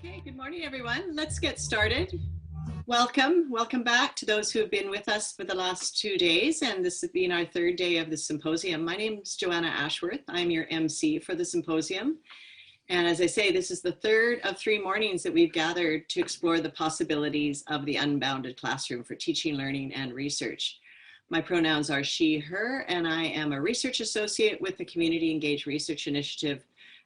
Okay, good morning, everyone. Let's get started. Welcome back to those who have been with us for the last 2 days, and this has been our third day of the symposium. My name is Joanna Ashworth. I'm your MC for the symposium. And as I say, this is the third of 3 mornings that we've gathered to explore the possibilities of the unbounded classroom for teaching, learning, and research. My pronouns are she, her, and I am a research associate with the Community Engaged Research Initiative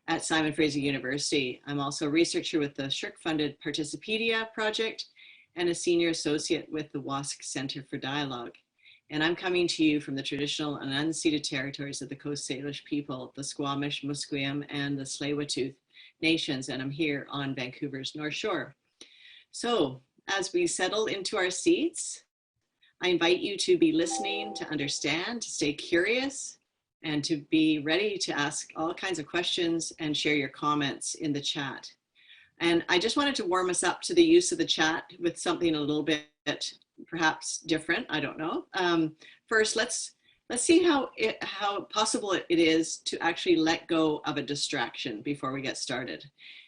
at Simon Fraser University. I'm also a researcher with the SSHRC-funded Participedia project and a senior associate with the WASC Center for Dialogue. And I'm coming to you from the traditional and unceded territories of the Coast Salish people, the Squamish, Musqueam, and the Tsleil-Waututh nations, and I'm here on Vancouver's North Shore. So as we settle into our seats, I invite you to be listening, to understand, to stay curious, and to be ready to ask all kinds of questions and share your comments in the chat. And I just wanted to warm us up to the use of the chat with something a little bit perhaps different, I don't know. First, let's see how possible it is to actually let go of a distraction before we get started.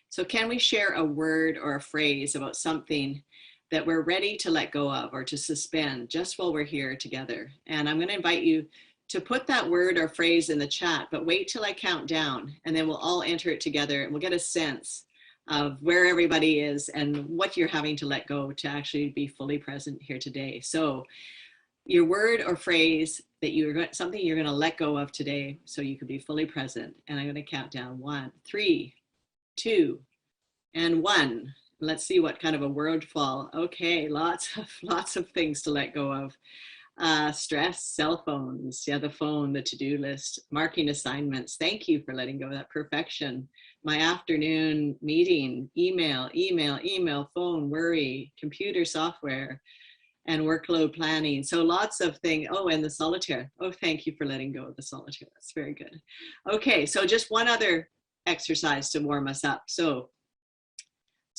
So can we share a word or a phrase about something that we're ready to let go of or to suspend just while we're here together? And I'm going to invite you to put that word or phrase in the chat, but wait till I count down, and then we'll all enter it together and we'll get a sense of where everybody is and what you're having to let go to actually be fully present here today. So your word or phrase that something you're going to let go of today so you can be fully present. And I'm going to count down 1, 3, 2, and 1. Let's see what kind of a word fall. Okay, lots of things to let go of. Stress, cell phones, the phone, the to-do list, marking assignments. Thank you for letting go of that. Perfection. My afternoon meeting, email, phone, worry, computer software, and workload planning. So lots of things. Oh, and the solitaire. Oh, thank you for letting go of the solitaire. That's very good. Okay, so just one other exercise to warm us up. So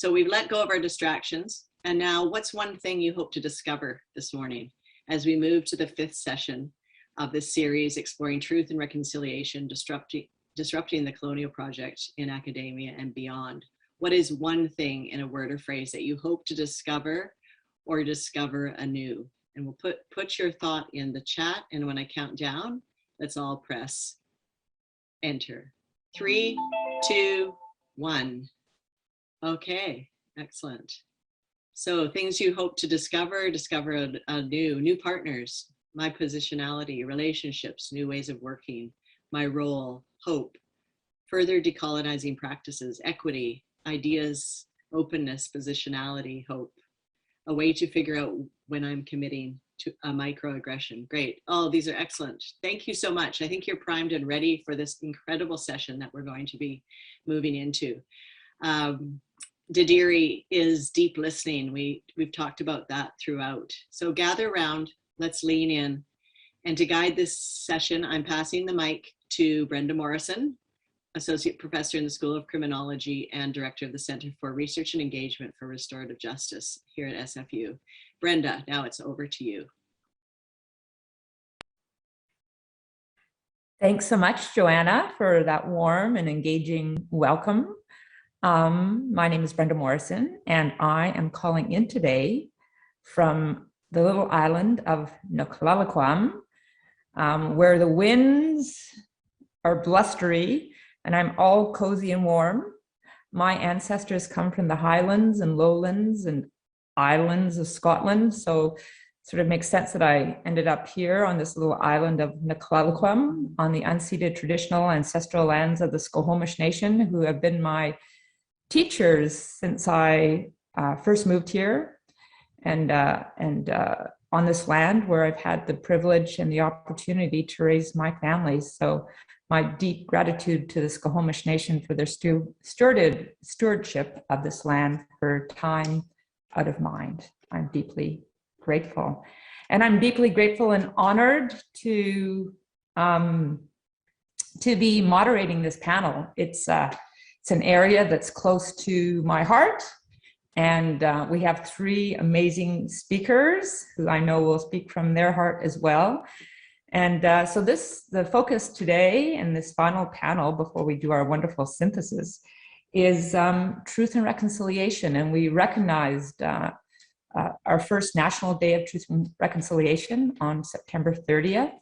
we've let go of our distractions. And now what's one thing you hope to discover this morning as we move to the 5th session of this series, Exploring Truth and Reconciliation, Disrupting the Colonial Project in Academia and Beyond? What is one thing in a word or phrase that you hope to discover or discover anew? And we'll put your thought in the chat, and when I count down, let's all press enter. 3, 2, 1. Okay, excellent. So things you hope to discover new partners, my positionality, relationships, new ways of working, my role, hope, further decolonizing practices, equity, ideas, openness, positionality, hope, a way to figure out when I'm committing to a microaggression. Great. Oh, these are excellent. Thank you so much. I think you're primed and ready for this incredible session that we're going to be moving into. Didiri is deep listening. We've talked about that throughout. So gather around, let's lean in. And to guide this session, I'm passing the mic to Brenda Morrison, Associate Professor in the School of Criminology and Director of the Center for Research and Engagement for Restorative Justice here at SFU. Brenda, now it's over to you. Thanks so much, Joanna, for that warm and engaging welcome. My name is Brenda Morrison, and I am calling in today from the little island of Neutrality, where the winds are blustery and I'm all cozy and warm. My ancestors come from the highlands and lowlands and islands of Scotland, so it sort of makes sense that I ended up here on this little island of Neutrality on the unceded traditional ancestral lands of the Squamish Nation, who have been my teachers since I first moved here, and on this land where I've had the privilege and the opportunity to raise my family. So my deep gratitude to the Squamish Nation for their stewardship of this land for time out of mind. I'm deeply grateful. And I'm deeply grateful and honored to be moderating this panel. It's an area that's close to my heart. And we have 3 amazing speakers who I know will speak from their heart as well. And so the focus today in this final panel before we do our wonderful synthesis is Truth and Reconciliation. And we recognized our first National Day of Truth and Reconciliation on September 30th,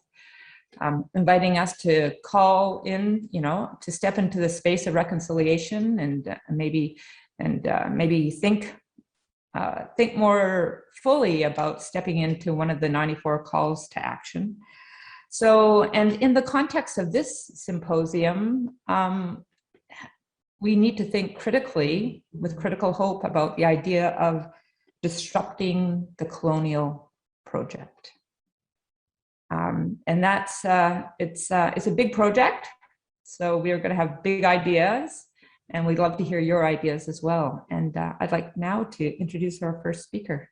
inviting us to call in, to step into the space of reconciliation and maybe think more fully about stepping into one of the 94 calls to action. So, and in the context of this symposium, we need to think critically, with critical hope, about the idea of disrupting the colonial project. And that's, it's a big project. So we are going to have big ideas, and we'd love to hear your ideas as well. And I'd like now to introduce our first speaker.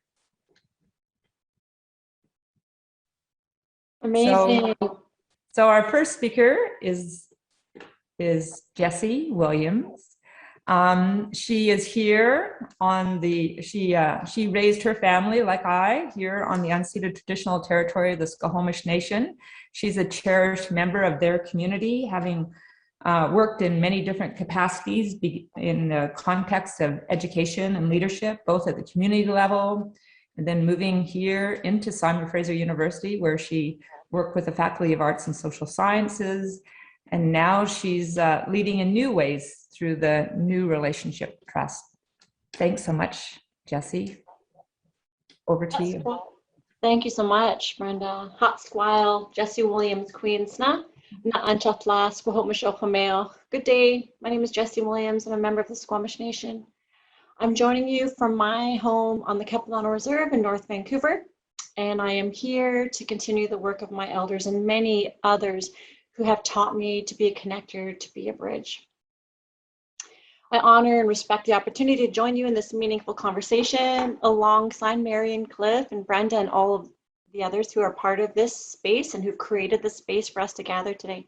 Amazing. So our first speaker is Jessie Williams. She is here on she raised her family, like I, here on the unceded traditional territory of the Squamish Nation. She's a cherished member of their community, having worked in many different capacities in the context of education and leadership, both at the community level, and then moving here into Simon Fraser University, where she worked with the Faculty of Arts and Social Sciences. And now she's leading in new ways through the New Relationship Trust. Thanks so much, Jessie. Over to you. Thank you so much, Brenda. Hatsquile, Jessie Williams, Queensna. Good day. My name is Jessie Williams. I'm a member of the Squamish Nation. I'm joining you from my home on the Capilano Reserve in North Vancouver, and I am here to continue the work of my elders and many others who have taught me to be a connector, to be a bridge. I honor and respect the opportunity to join you in this meaningful conversation alongside Mary and Cliff and Brenda and all of the others who are part of this space and who created the space for us to gather today.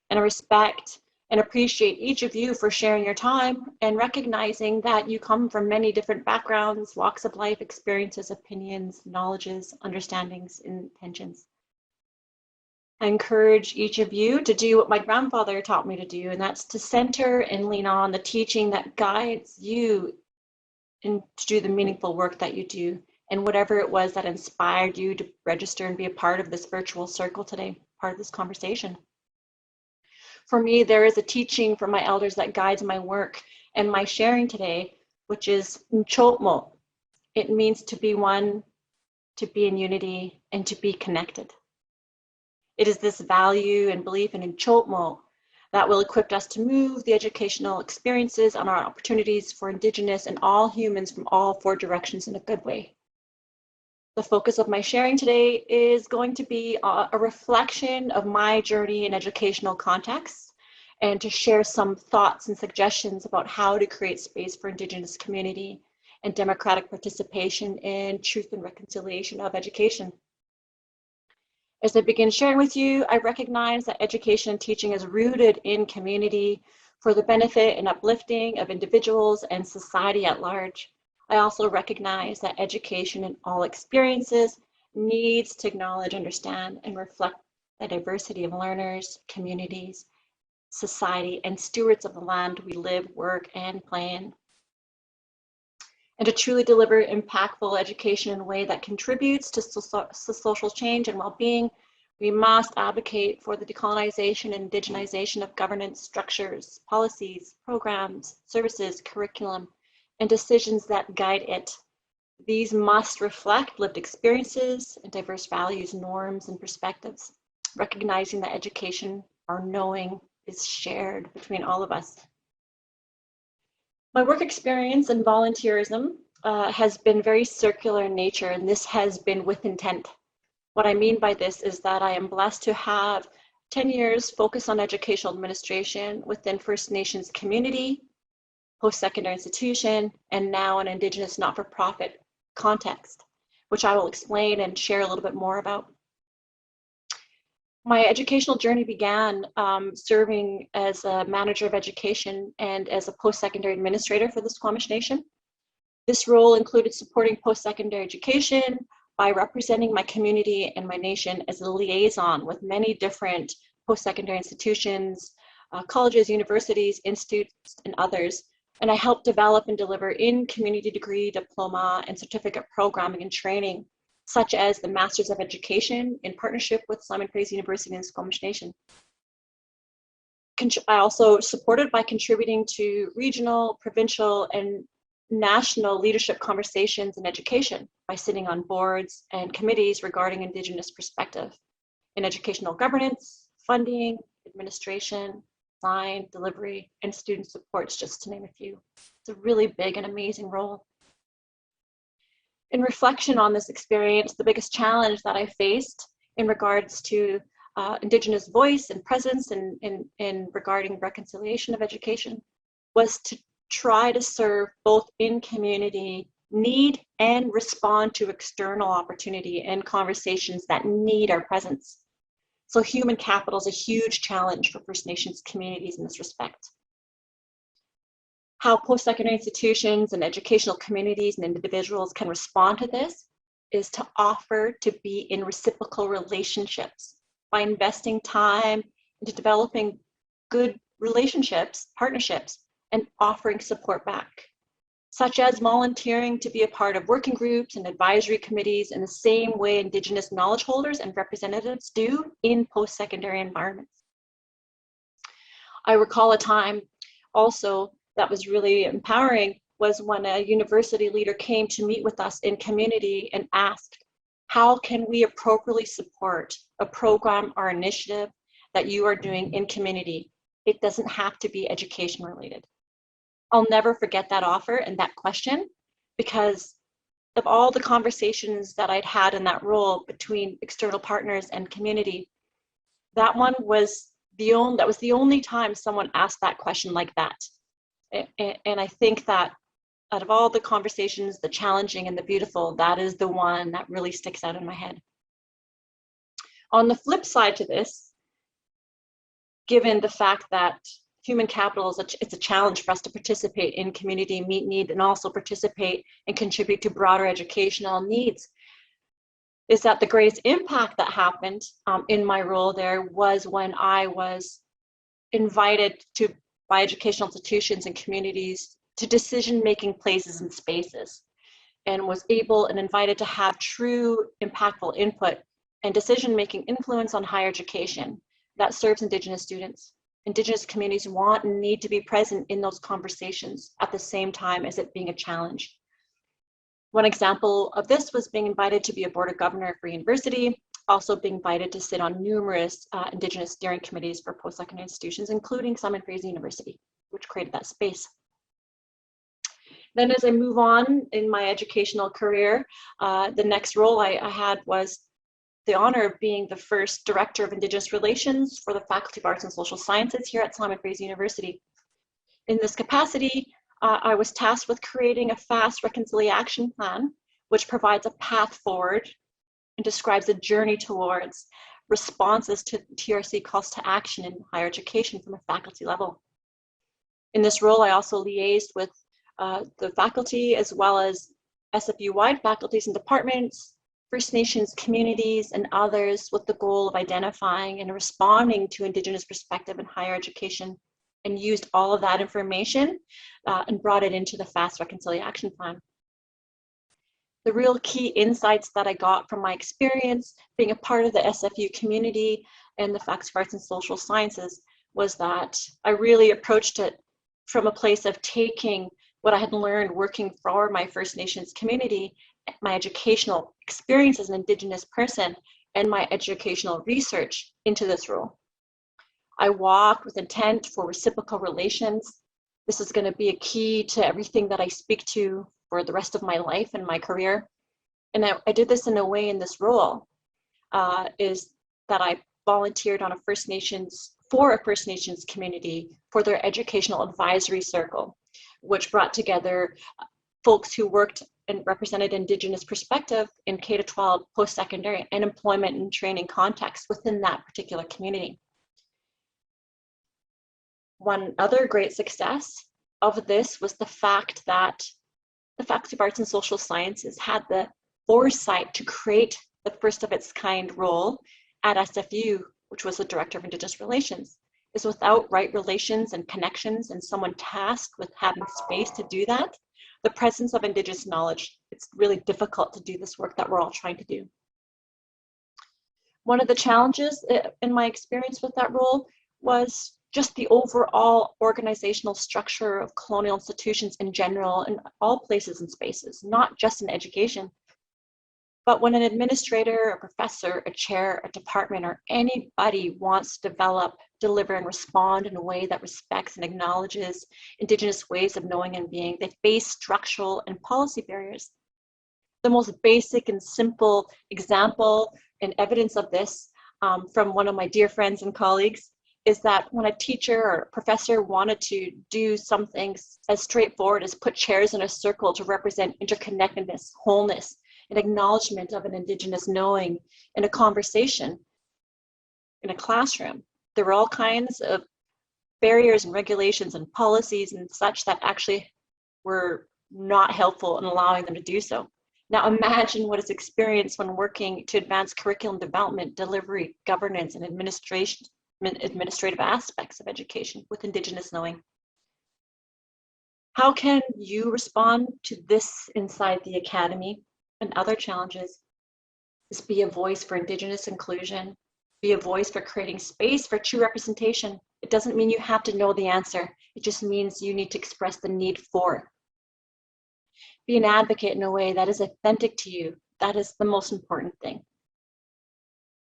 And I respect and appreciate each of you for sharing your time and recognizing that you come from many different backgrounds, walks of life, experiences, opinions, knowledges, understandings, intentions. I encourage each of you to do what my grandfather taught me to do, and that's to center and lean on the teaching that guides you and to do the meaningful work that you do, and whatever it was that inspired you to register and be a part of this virtual circle today, part of this conversation. For me, there is a teaching from my elders that guides my work and my sharing today, which is Nchotmo. It means to be one, to be in unity, and to be connected. It is this value and belief in Nchotmo that will equip us to move the educational experiences and our opportunities for Indigenous and all humans from all four directions in a good way. The focus of my sharing today is going to be a reflection of my journey in educational contexts, and to share some thoughts and suggestions about how to create space for Indigenous community and democratic participation in truth and reconciliation of education. As I begin sharing with you, I recognize that education and teaching is rooted in community for the benefit and uplifting of individuals and society at large. I also recognize that education in all experiences needs to acknowledge, understand, and reflect the diversity of learners, communities, society, and stewards of the land we live, work, and play in. And to truly deliver impactful education in a way that contributes to social change and well-being, we must advocate for the decolonization and indigenization of governance structures, policies, programs, services, curriculum, and decisions that guide it. These must reflect lived experiences and diverse values, norms, and perspectives, recognizing that education, our knowing, is shared between all of us. My work experience in volunteerism has been very circular in nature, and this has been with intent. What I mean by this is that I am blessed to have 10 years focused on educational administration within First Nations community, post-secondary institution, and now an Indigenous not-for-profit context, which I will explain and share a little bit more about. My educational journey began serving as a manager of education and as a post-secondary administrator for the Squamish Nation. This role included supporting post-secondary education by representing my community and my nation as a liaison with many different post-secondary institutions, colleges, universities, institutes, and others And I help develop and deliver in community degree, diploma, and certificate programming and training, such as the Masters of Education in partnership with Simon Fraser University and Squamish Nation. I also supported by contributing to regional, provincial, and national leadership conversations in education by sitting on boards and committees regarding Indigenous perspective in educational governance, funding, administration, design, delivery, and student supports, just to name a few. It's a really big and amazing role. In reflection on this experience, the biggest challenge that I faced in regards to Indigenous voice and presence in regarding reconciliation of education was to try to serve both in community need and respond to external opportunity and conversations that need our presence. So human capital is a huge challenge for First Nations communities in this respect. How post-secondary institutions and educational communities and individuals can respond to this is to offer to be in reciprocal relationships by investing time into developing good relationships, partnerships, and offering support back, such as volunteering to be a part of working groups and advisory committees in the same way Indigenous knowledge holders and representatives do in post-secondary environments. I recall a time also that was really empowering was when a university leader came to meet with us in community and asked, how can we appropriately support a program or initiative that you are doing in community? It doesn't have to be education related. I'll never forget that offer and that question, because of all the conversations that I'd had in that role between external partners and community, that one was the only time someone asked that question like that. And I think that out of all the conversations, the challenging and the beautiful, that is the one that really sticks out in my head. On the flip side to this, given the fact that human capital it's a challenge for us to participate in community, meet need, and also participate and contribute to broader educational needs, is that the greatest impact that happened in my role there was when I was invited by educational institutions and communities to decision-making places and spaces, and was able and invited to have true impactful input and decision-making influence on higher education that serves Indigenous students. Indigenous communities want and need to be present in those conversations at the same time as it being a challenge. One example of this was being invited to be a board of governor for university, also being invited to sit on numerous Indigenous steering committees for post-secondary institutions, including Simon Fraser University, which created that space. Then as I move on in my educational career, the next role I had was the honor of being the first Director of Indigenous Relations for the Faculty of Arts and Social Sciences here at Simon Fraser University. In this capacity, I was tasked with creating a fast reconciliation plan, which provides a path forward and describes a journey towards responses to TRC calls to action in higher education from a faculty level. In this role, I also liaised with the faculty as well as SFU-wide faculties and departments, First Nations communities, and others with the goal of identifying and responding to Indigenous perspective in higher education, and used all of that information and brought it into the FAST Reconciliation Plan. The real key insights that I got from my experience being a part of the SFU community and the Faculty of Arts and Social Sciences was that I really approached it from a place of taking what I had learned working for my First Nations community, my educational experience as an Indigenous person, and my educational research into this role. I walked with intent for reciprocal relations. This is going to be a key to everything that I speak to for the rest of my life and my career. And I did this in a way in this role, is that I volunteered on a First Nations community for their educational advisory circle, which brought together folks who worked and represented Indigenous perspective in K-12, post-secondary, and employment and training context within that particular community. One other great success of this was the fact that the Faculty of Arts and Social Sciences had the foresight to create the first of its kind role at SFU, which was the Director of Indigenous Relations, is without right relations and connections and someone tasked with having space to do that, the presence of Indigenous knowledge, it's really difficult to do this work that we're all trying to do. One of the challenges in my experience with that role was just the overall organizational structure of colonial institutions in general, in all places and spaces, not just in education. But when an administrator, a professor, a chair, a department, or anybody wants to develop, deliver, and respond in a way that respects and acknowledges Indigenous ways of knowing and being, they face structural and policy barriers. The most basic and simple example and evidence of this from one of my dear friends and colleagues is that when a teacher or a professor wanted to do something as straightforward as put chairs in a circle to represent interconnectedness, wholeness, an acknowledgement of an Indigenous knowing in a conversation in a classroom, there were all kinds of barriers and regulations and policies and such that actually were not helpful in allowing them to do so. Now imagine what is experienced when working to advance curriculum development, delivery, governance, and administrative aspects of education with Indigenous knowing. How can you respond to this inside the academy and other challenges? Is be a voice for Indigenous inclusion, be a voice for creating space for true representation. It doesn't mean you have to know the answer. It just means you need to express the need for. Be an advocate in a way that is authentic to you. That is the most important thing.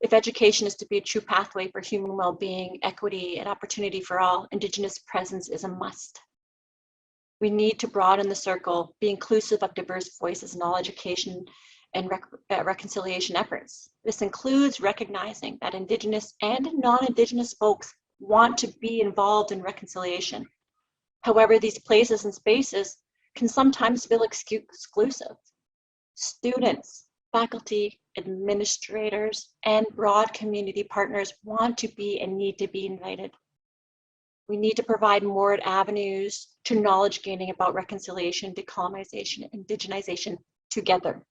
If education is to be a true pathway for human well-being, equity, and opportunity for all, Indigenous presence is a must. We need to broaden the circle, be inclusive of diverse voices in all education and reconciliation efforts. This includes recognizing that Indigenous and non-Indigenous folks want to be involved in reconciliation. However, these places and spaces can sometimes feel exclusive. Students, faculty, administrators, and broad community partners want to be and need to be invited. We need to provide more avenues to knowledge gaining about reconciliation, decolonization, and indigenization together.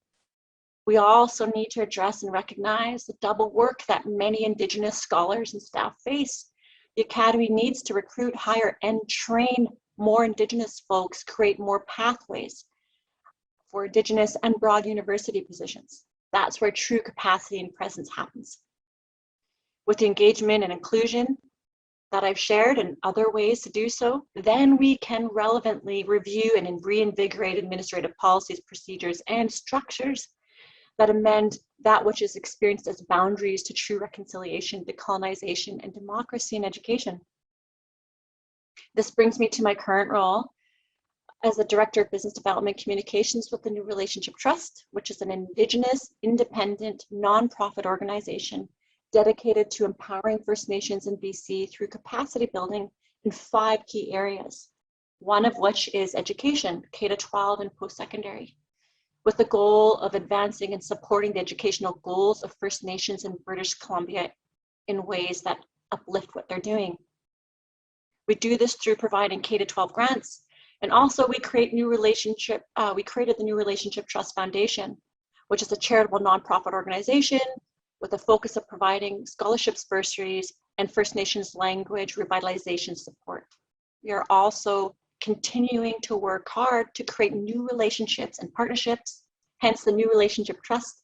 We also need to address and recognize the double work that many Indigenous scholars and staff face. The Academy needs to recruit, hire, and train more Indigenous folks, create more pathways for Indigenous and broad university positions. That's where true capacity and presence happens. With the engagement and inclusion that I've shared and other ways to do so, then we can relevantly review and reinvigorate administrative policies, procedures, and structures that amend that which is experienced as boundaries to true reconciliation, decolonization, and democracy in education. This brings me to my current role as the Director of Business Development Communications with the New Relationship Trust, which is an Indigenous, independent, nonprofit organization dedicated to empowering First Nations in BC through capacity building in 5 key areas, one of which is education, K-12 and post-secondary, with the goal of advancing and supporting the educational goals of First Nations in British Columbia in ways that uplift what they're doing. We do this through providing K-12 grants, and also we created the New Relationship Trust Foundation, which is a charitable nonprofit organization with a focus of providing scholarships, bursaries, and First Nations language revitalization support. We are also continuing to work hard to create new relationships and partnerships, hence the New Relationship Trust,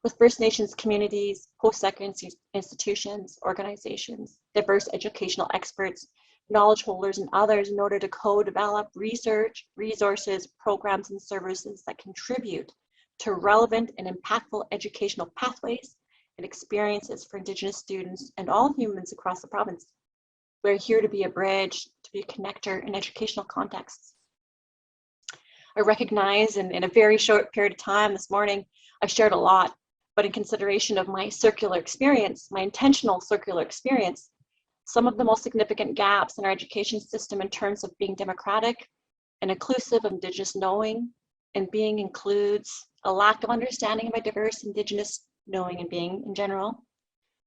with First Nations communities, post-secondary institutions, organizations, diverse educational experts, knowledge holders, and others in order to co-develop research, resources, programs, and services that contribute to relevant and impactful educational pathways and experiences for Indigenous students and all humans across the province. We're here to be a bridge, to be a connector in educational contexts. I recognize in a very short period of time this morning, I've shared a lot, but in consideration of my circular experience, my intentional circular experience, some of the most significant gaps in our education system in terms of being democratic and inclusive of Indigenous knowing and being includes a lack of understanding of a diverse Indigenous knowing and being in general,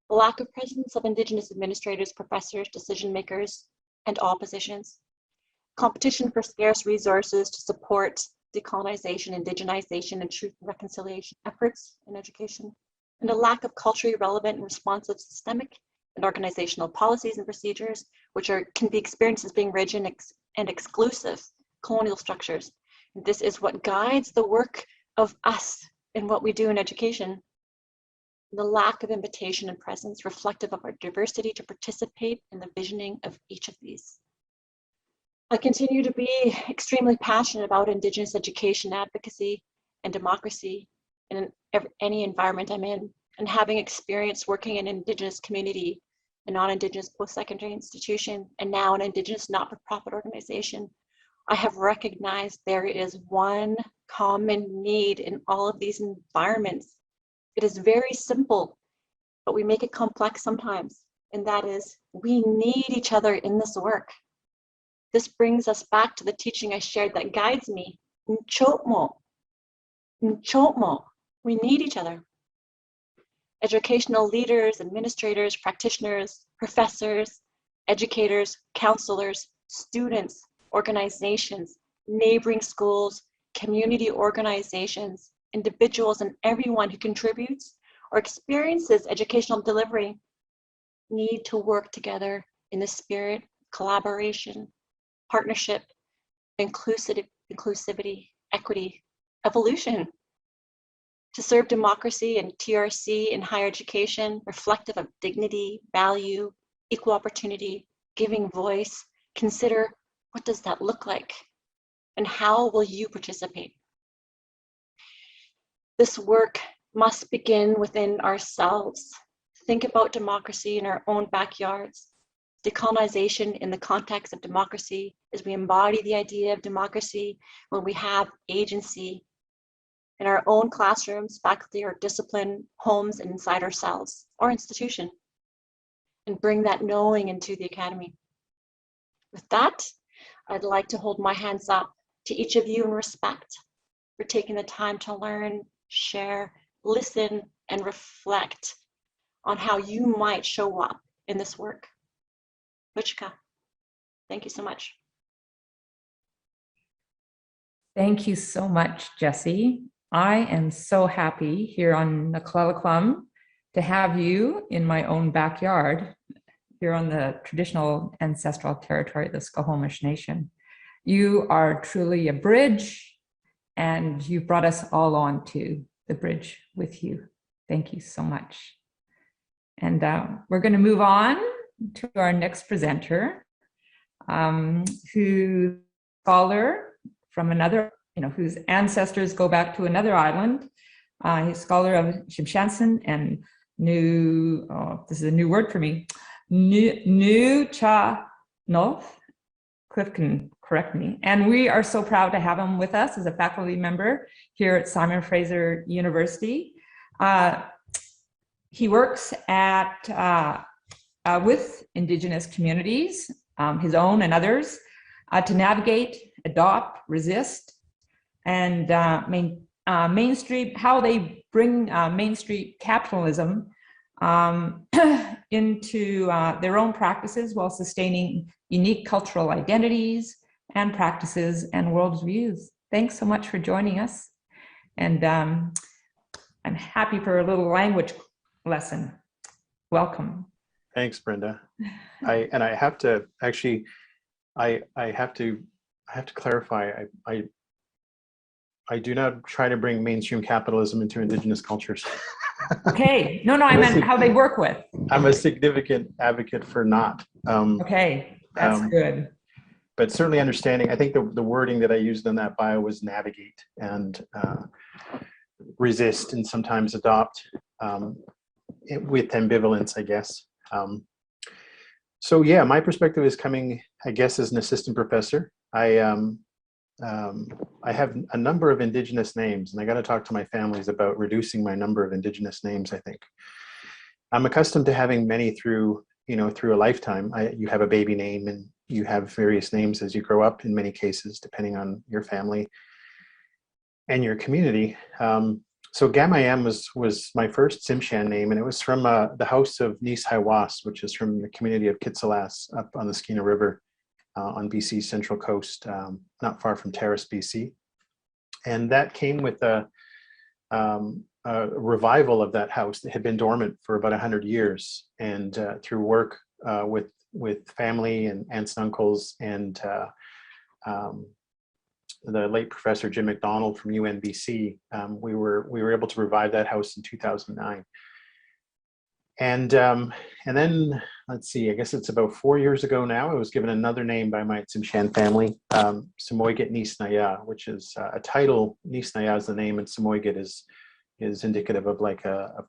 the lack of presence of Indigenous administrators, professors, decision makers, and all positions, competition for scarce resources to support decolonization, indigenization, and truth and reconciliation efforts in education, and a lack of culturally relevant and responsive systemic and organizational policies and procedures can be experienced as being rigid and exclusive colonial structures. This is what guides the work of us in what we do in education. The lack of invitation and presence reflective of our diversity to participate in the visioning of each of these. I continue to be extremely passionate about Indigenous education advocacy and democracy in any environment I'm in, and having experience working in Indigenous community, a non-Indigenous post-secondary institution, and now an Indigenous not-for-profit organization, I have recognized there is one common need in all of these environments. It is very simple, but we make it complex sometimes, and that is we need each other in this work. This brings us back to the teaching I shared that guides me. Nchotmo. Nchotmo. We need each other. Educational leaders, administrators, practitioners, professors, educators, counselors, students, organizations, neighboring schools, community organizations, individuals, and everyone who contributes or experiences educational delivery need to work together in the spirit of collaboration, partnership, inclusivity, equity, evolution, to serve democracy and TRC in higher education, reflective of dignity, value, equal opportunity, giving voice. Consider, what does that look like? And how will you participate? This work must begin within ourselves. Think about democracy in our own backyards. Decolonization in the context of democracy is we embody the idea of democracy when we have agency in our own classrooms, faculty, or discipline, homes, and inside ourselves or institution, and bring that knowing into the academy. With that, I'd like to hold my hands up to each of you in respect for taking the time to learn, share, listen, and reflect on how you might show up in this work. Luchka, thank you so much. Thank you so much, Jessie. I am so happy here on Naklalaklum to have you in my own backyard here on the traditional ancestral territory of the Squamish Nation. You are truly a bridge, and you brought us all onto the bridge with you. Thank you so much. And we're going to move on to our next presenter, who's a scholar from another, whose ancestors go back to another island. He's a scholar of Shibshansen and this is a new word for me, Neutrality Myth. Cliff can correct me. And we are so proud to have him with us as a faculty member here at Simon Fraser University. He works with Indigenous communities, his own and others, to navigate, adopt, resist, and mainstream, how they bring mainstream capitalism into their own practices while sustaining unique cultural identities and practices and worldviews. Thanks so much for joining us. And I'm happy for a little language lesson. Welcome. Thanks, Brenda. I have to actually, I have to clarify. I do not try to bring mainstream capitalism into Indigenous cultures. Okay. No, I meant how they work with. I'm a significant advocate for not. Okay, that's good. But certainly understanding, I think the wording that I used in that bio was navigate and resist and sometimes adopt with ambivalence, I guess. So yeah, my perspective is coming, I guess, as an assistant professor. I have a number of Indigenous names, and I got to talk to my families about reducing my number of Indigenous names, I think. I'm accustomed to having many through a lifetime. You have a baby name and you have various names as you grow up in many cases, depending on your family and your community. So Gamayam was my first Tsimshian name, and it was from the house of Nis Haiwas, which is from the community of Kitsilas up on the Skeena River on BC's central coast, not far from Terrace, BC. And that came with a revival of that house that had been dormant for about 100 years. And through work with family and aunts and uncles, and the late Professor Jim McDonald from UNBC. We were able to revive that house in 2009. And then, let's see, I guess it's about 4 years ago now, I was given another name by my Tsimshian family, Samoyed Nisnaya, which is a title. Nisnaya is the name, and Samoyed is indicative of like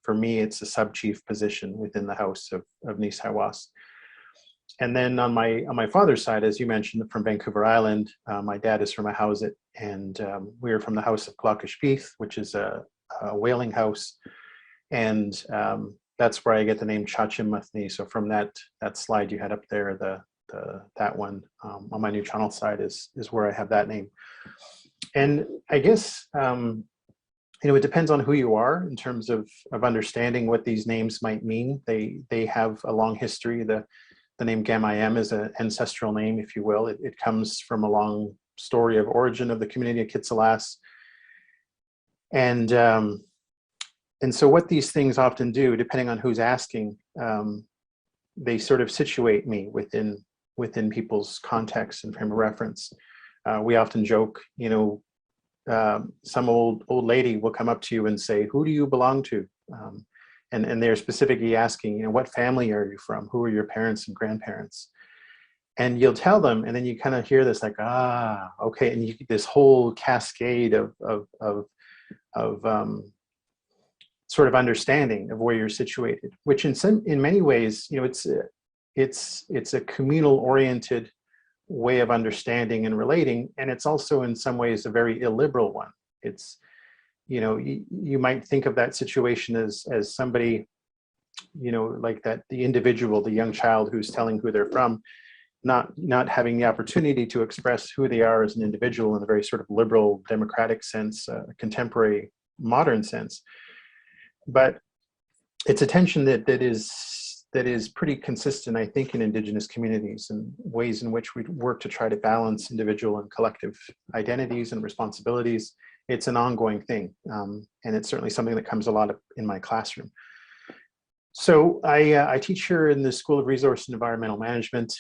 for me, it's a sub-chief position within the house of Nishawas. And then on my father's side, as you mentioned, from Vancouver Island, my dad is from a Hauset, and we are from the house of Glockenspieth, which is a whaling house. And that's where I get the name Chachimmathni. So from that slide you had up there, that one on my Neutrality side is where I have that name. And I guess it depends on who you are in terms of understanding what these names might mean. They have a long history. The name Gamayam is an ancestral name, if you will. It comes from a long story of origin of the community of Kitsilas. And so what these things often do, depending on who's asking, they sort of situate me within people's context and frame of reference. We often joke, some old lady will come up to you and say, "Who do you belong to?" And they're specifically asking, what family are you from? Who are your parents and grandparents? And you'll tell them, and then you kind of hear this like, okay, and this whole cascade of sort of understanding of where you're situated, which in many ways, it's a communal oriented way of understanding and relating, and it's also in some ways a very illiberal one. It's you might think of that situation as somebody, like that, the individual, the young child who's telling who they're from, not having the opportunity to express who they are as an individual in a very sort of liberal, democratic sense, a contemporary, modern sense. But it's a tension that is pretty consistent, I think, in Indigenous communities, and ways in which we work to try to balance individual and collective identities and responsibilities. It's an ongoing thing, and it's certainly something that comes a lot in my classroom. So I teach here in the School of Resource and Environmental Management.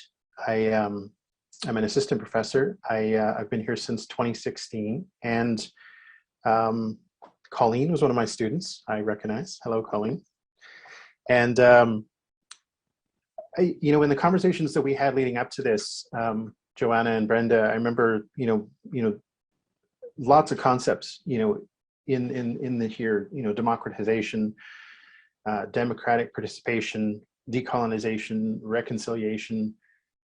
I'm an assistant professor. I've been here since 2016, and Colleen was one of my students, I recognize. Hello, Colleen. And in the conversations that we had leading up to this, Joanna and Brenda, I remember, lots of concepts, in the here, democratization, democratic participation, decolonization, reconciliation,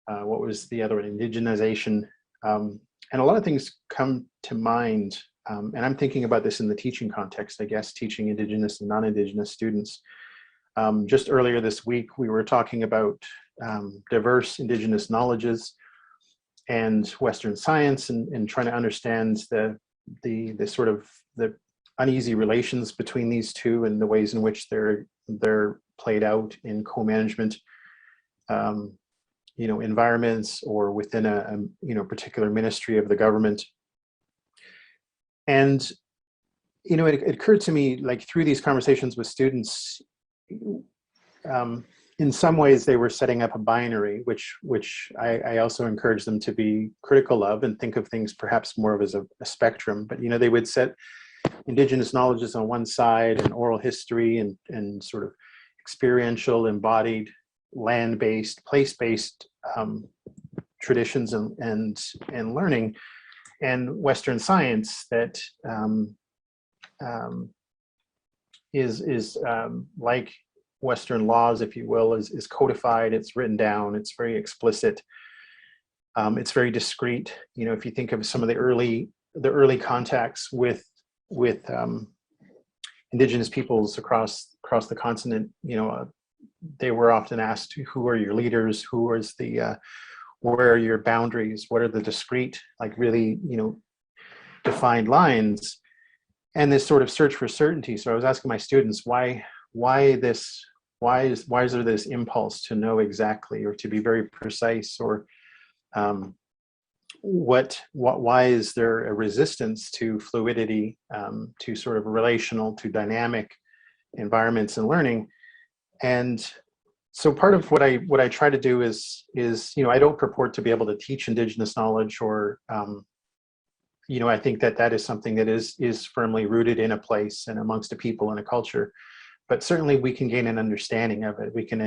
what was the other one, indigenization, and a lot of things come to mind, and I'm thinking about this in the teaching context, I guess, teaching Indigenous and non-Indigenous students. Just earlier this week, we were talking about diverse Indigenous knowledges and Western science, and trying to understand the sort of the uneasy relations between these two, and the ways in which they're played out in co-management, environments, or within a particular ministry of the government. And it occurred to me, like, through these conversations with students, in some ways they were setting up a binary, which I also encourage them to be critical of, and think of things perhaps more of as a spectrum. But they would set Indigenous knowledges on one side, and oral history, and sort of experiential, embodied, land-based, place-based traditions and learning, and Western science that is like Western laws, if you will, is codified, it's written down, it's very explicit, it's very discrete. If you think of some of the early contacts with Indigenous peoples across the continent, they were often asked, who are your leaders, where are your boundaries, what are the discrete, like, really, defined lines, and this sort of search for certainty. So I was asking my students, why is there this impulse to know exactly, or to be very precise, or why is there a resistance to fluidity, to sort of relational, to dynamic environments and learning? And So part of what I try to do is I don't purport to be able to teach Indigenous knowledge, or I think that is something that is firmly rooted in a place and amongst a people and a culture. But certainly we can gain an understanding of it. We can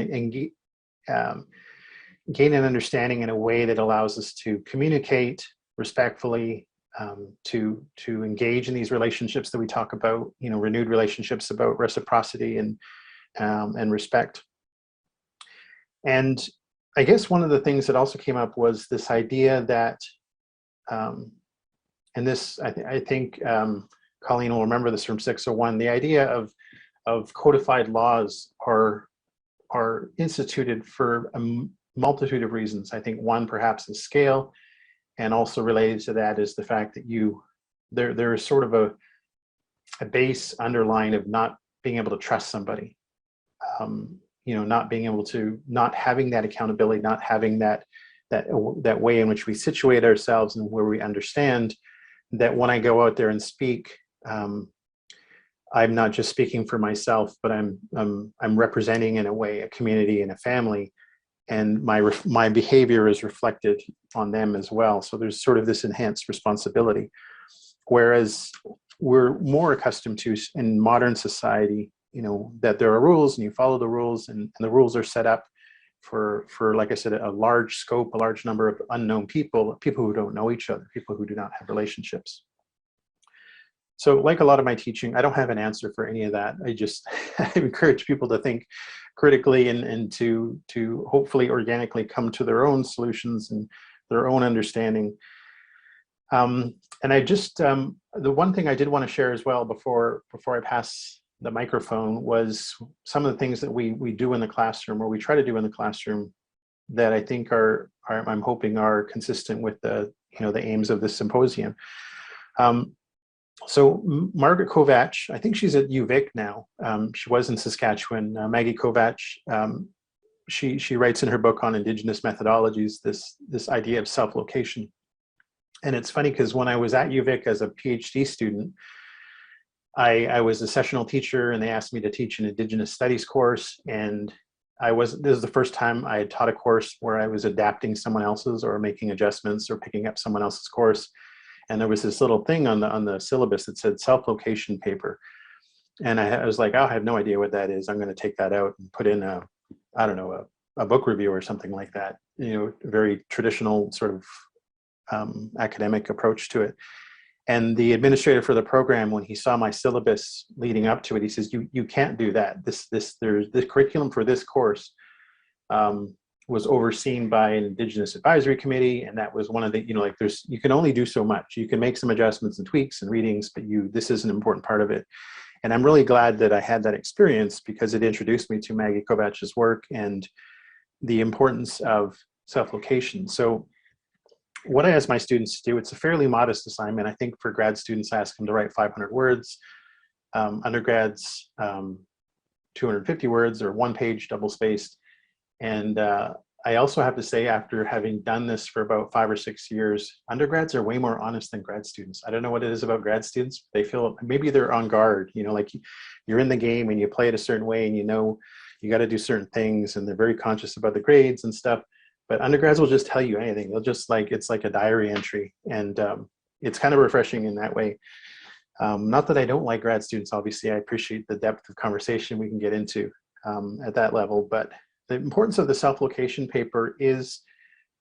gain an understanding in a way that allows us to communicate respectfully, to engage in these relationships that we talk about, renewed relationships about reciprocity and respect. And I guess one of the things that also came up was this idea that, and this, I think Colleen will remember this from 601, the idea of codified laws are instituted for a multitude of reasons. I think one perhaps is scale, and also related to that is the fact that there is sort of a base underline of not being able to trust somebody. Not being able to, not having that accountability, not having that way in which we situate ourselves and where we understand that when I go out there and speak, I'm not just speaking for myself, but I'm representing in a way a community and a family, and my behavior is reflected on them as well. So there's sort of this enhanced responsibility, whereas we're more accustomed to in modern society, that there are rules and you follow the rules, and the rules are set up for, like I said, a large scope, a large number of unknown people who don't know each other, people who do not have relationships. So like a lot of my teaching, I don't have an answer for any of that. I encourage people to think critically and to hopefully organically come to their own solutions and their own understanding. And I just, the one thing I did want to share as well before I pass the microphone was some of the things that we do in the classroom, or we try to do in the classroom, that I think I'm hoping are consistent with the aims of this symposium. So Margaret Kovach, I think she's at UVic now. She was in Saskatchewan. Maggie Kovach, she writes in her book on Indigenous methodologies this idea of self-location. And it's funny because when I was at UVic as a PhD student, I was a sessional teacher, and they asked me to teach an Indigenous studies course. And this is the first time I had taught a course where I was adapting someone else's, or making adjustments, or picking up someone else's course. And there was this little thing on the syllabus that said self-location paper. And I was like, oh, I have no idea what that is. I'm going to take that out and put in a book review or something like that. Very traditional sort of academic approach to it. And the administrator for the program, when he saw my syllabus leading up to it, he says, you can't do that. The curriculum for this course was overseen by an Indigenous advisory committee. And that was one of the, you can only do so much. You can make some adjustments and tweaks and readings, but this is an important part of it. And I'm really glad that I had that experience, because it introduced me to Maggie Kovach's work and the importance of self-location. So what I ask my students to do, it's a fairly modest assignment. I think for grad students, I ask them to write 500 words. Undergrads, 250 words, or one page double-spaced. And I also have to say, after having done this for about 5 or 6 years, undergrads are way more honest than grad students. I don't know what it is about grad students. They feel maybe they're on guard, like you're in the game and you play it a certain way, and you got to do certain things, and they're very conscious about the grades and stuff. But undergrads will just tell you anything. They'll just it's like a diary entry, and it's kind of refreshing in that way. Not that I don't like grad students, obviously. I appreciate the depth of conversation we can get into at that level, but the importance of the self-location paper is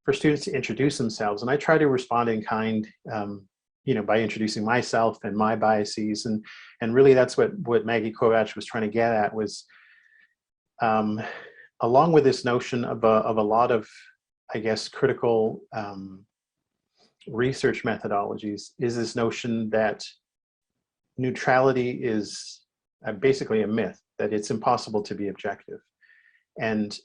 for students to introduce themselves. And I try to respond in kind, by introducing myself and my biases. And really that's what Maggie Kovach was trying to get at, was along with this notion of a lot of, I guess, critical research methodologies, is this notion that neutrality is basically a myth, that it's impossible to be objective. And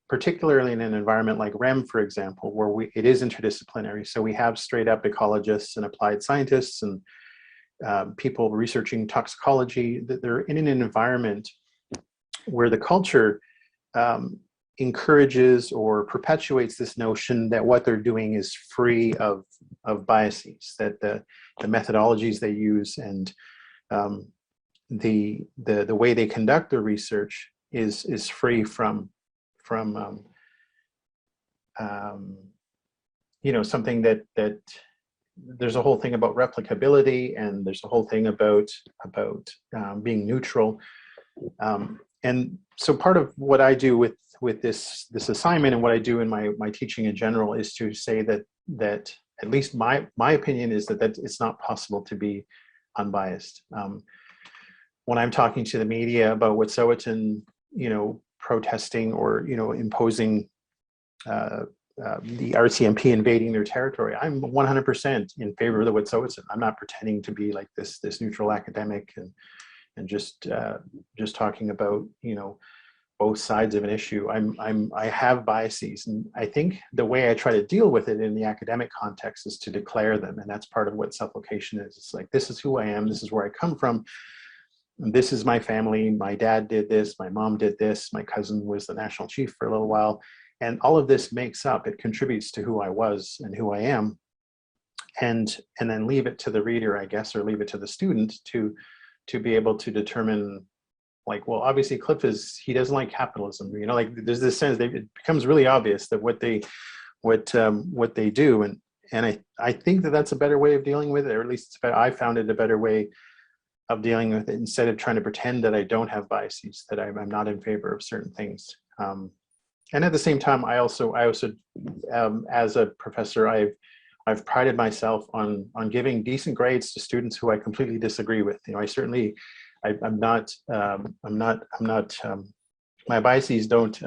particularly in an environment like REM, for example, where it is interdisciplinary. So we have straight up ecologists and applied scientists and people researching toxicology, that they're in an environment where the culture encourages or perpetuates this notion that what they're doing is free of biases, that the methodologies they use and the way they conduct their research is free from you know, something that there's a whole thing about replicability, and there's a whole thing about being neutral. And so part of what I do with this assignment, and what I do in my teaching in general, is to say that at least my opinion is that it's not possible to be unbiased. When I'm talking to the media about Wet'suwet'en, you know, protesting or, you know, imposing the RCMP invading their territory, I'm 100% in favor of the Wet'suwet'en. I'm not pretending to be like this neutral academic and just talking about, you know, both sides of an issue. I have biases, and I think the way I try to deal with it in the academic context is to declare them, and that's part of what supplication is. It's like, this is who I am, this is where I come from, this is my family, my dad did this, my mom did this, my cousin was the national chief for a little while, and all of this makes up, it contributes to who I was and who I am, and then leave it to the reader, I guess, or leave it to the student to be able to determine, like, well, obviously Cliff he doesn't like capitalism, you know, like there's this sense that it becomes really obvious that what they do, and I think that that's a better way of dealing with it, or at least I found it a better way of dealing with it, instead of trying to pretend that I don't have biases, that I'm not in favor of certain things. And at the same time, I also as a professor, I've prided myself on giving decent grades to students who I completely disagree with. You know, I'm not my biases don't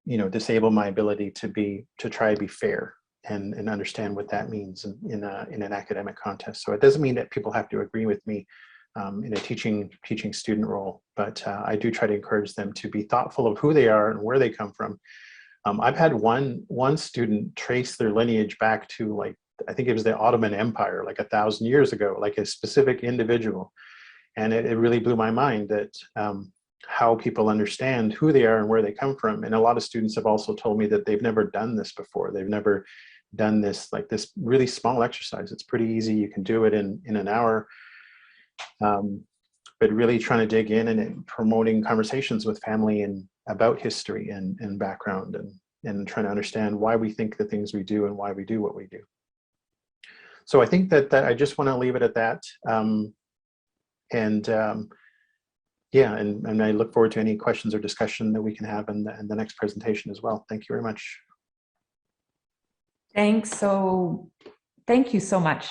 you know, disable my ability to try to be fair and understand what that means in an academic context. So it doesn't mean that people have to agree with me in a teaching student role, but I do try to encourage them to be thoughtful of who they are and where they come from. I've had one student trace their lineage back to, like, I think it was the Ottoman Empire, like 1,000 years ago, like a specific individual. And it really blew my mind that how people understand who they are and where they come from. And a lot of students have also told me that they've never done this before. They've never done this, like this really small exercise. It's pretty easy. You can do it in an hour. But really trying to dig in and promoting conversations with family and about history and background, and trying to understand why we think the things we do and why we do what we do. So I think that I just want to leave it at that. Yeah, and I look forward to any questions or discussion that we can have in the next presentation as well. Thank you very much. Thanks. So thank you so much,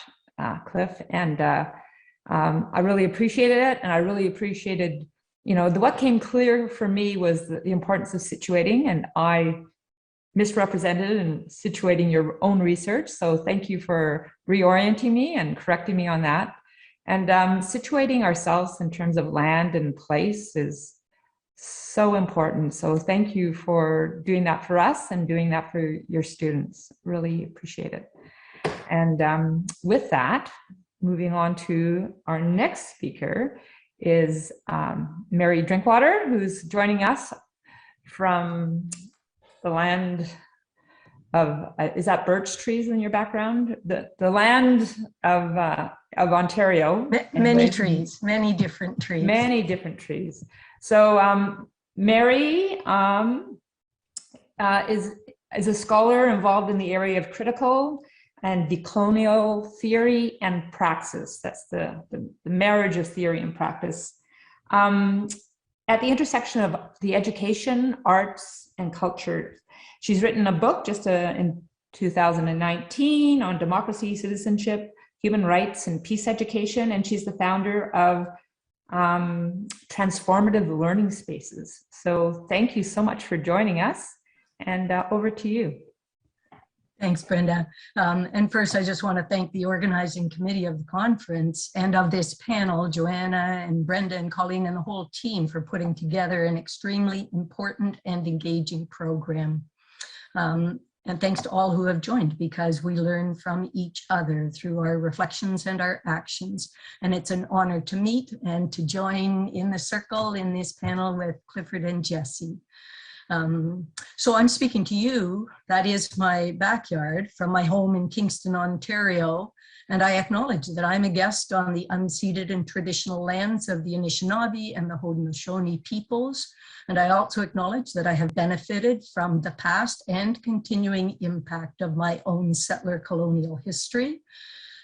Cliff. And I really appreciated it. And I really appreciated, you know, what came clear for me was the importance of situating, and I misrepresented and situating your own research. So thank you for reorienting me and correcting me on that. And situating ourselves in terms of land and place is so important. So thank you for doing that for us and doing that for your students. Really appreciate it. And with that, moving on to our next speaker is Mary Drinkwater, who's joining us from the land of, is that birch trees in your background? The land of Ontario. Many trees, many different trees. Many different trees. So Mary is a scholar involved in the area of critical and decolonial theory and praxis. That's the marriage of theory and practice. At the intersection of the education, arts, and culture. She's written a book just in 2019 on democracy, citizenship, human rights, and peace education, and she's the founder of Transformative Learning Spaces. So thank you so much for joining us, and over to you. Thanks, Brenda. And first, I just want to thank the organizing committee of the conference and of this panel, Joanna and Brenda and Colleen and the whole team, for putting together an extremely important and engaging program. And thanks to all who have joined, because we learn from each other through our reflections and our actions. And it's an honor to meet and to join in the circle in this panel with Clifford and Jessie. So I'm speaking to you, that is my backyard, from my home in Kingston, Ontario, And I acknowledge that I'm a guest on the unceded and traditional lands of the Anishinaabe and the Haudenosaunee peoples. And I also acknowledge that I have benefited from the past and continuing impact of my own settler colonial history.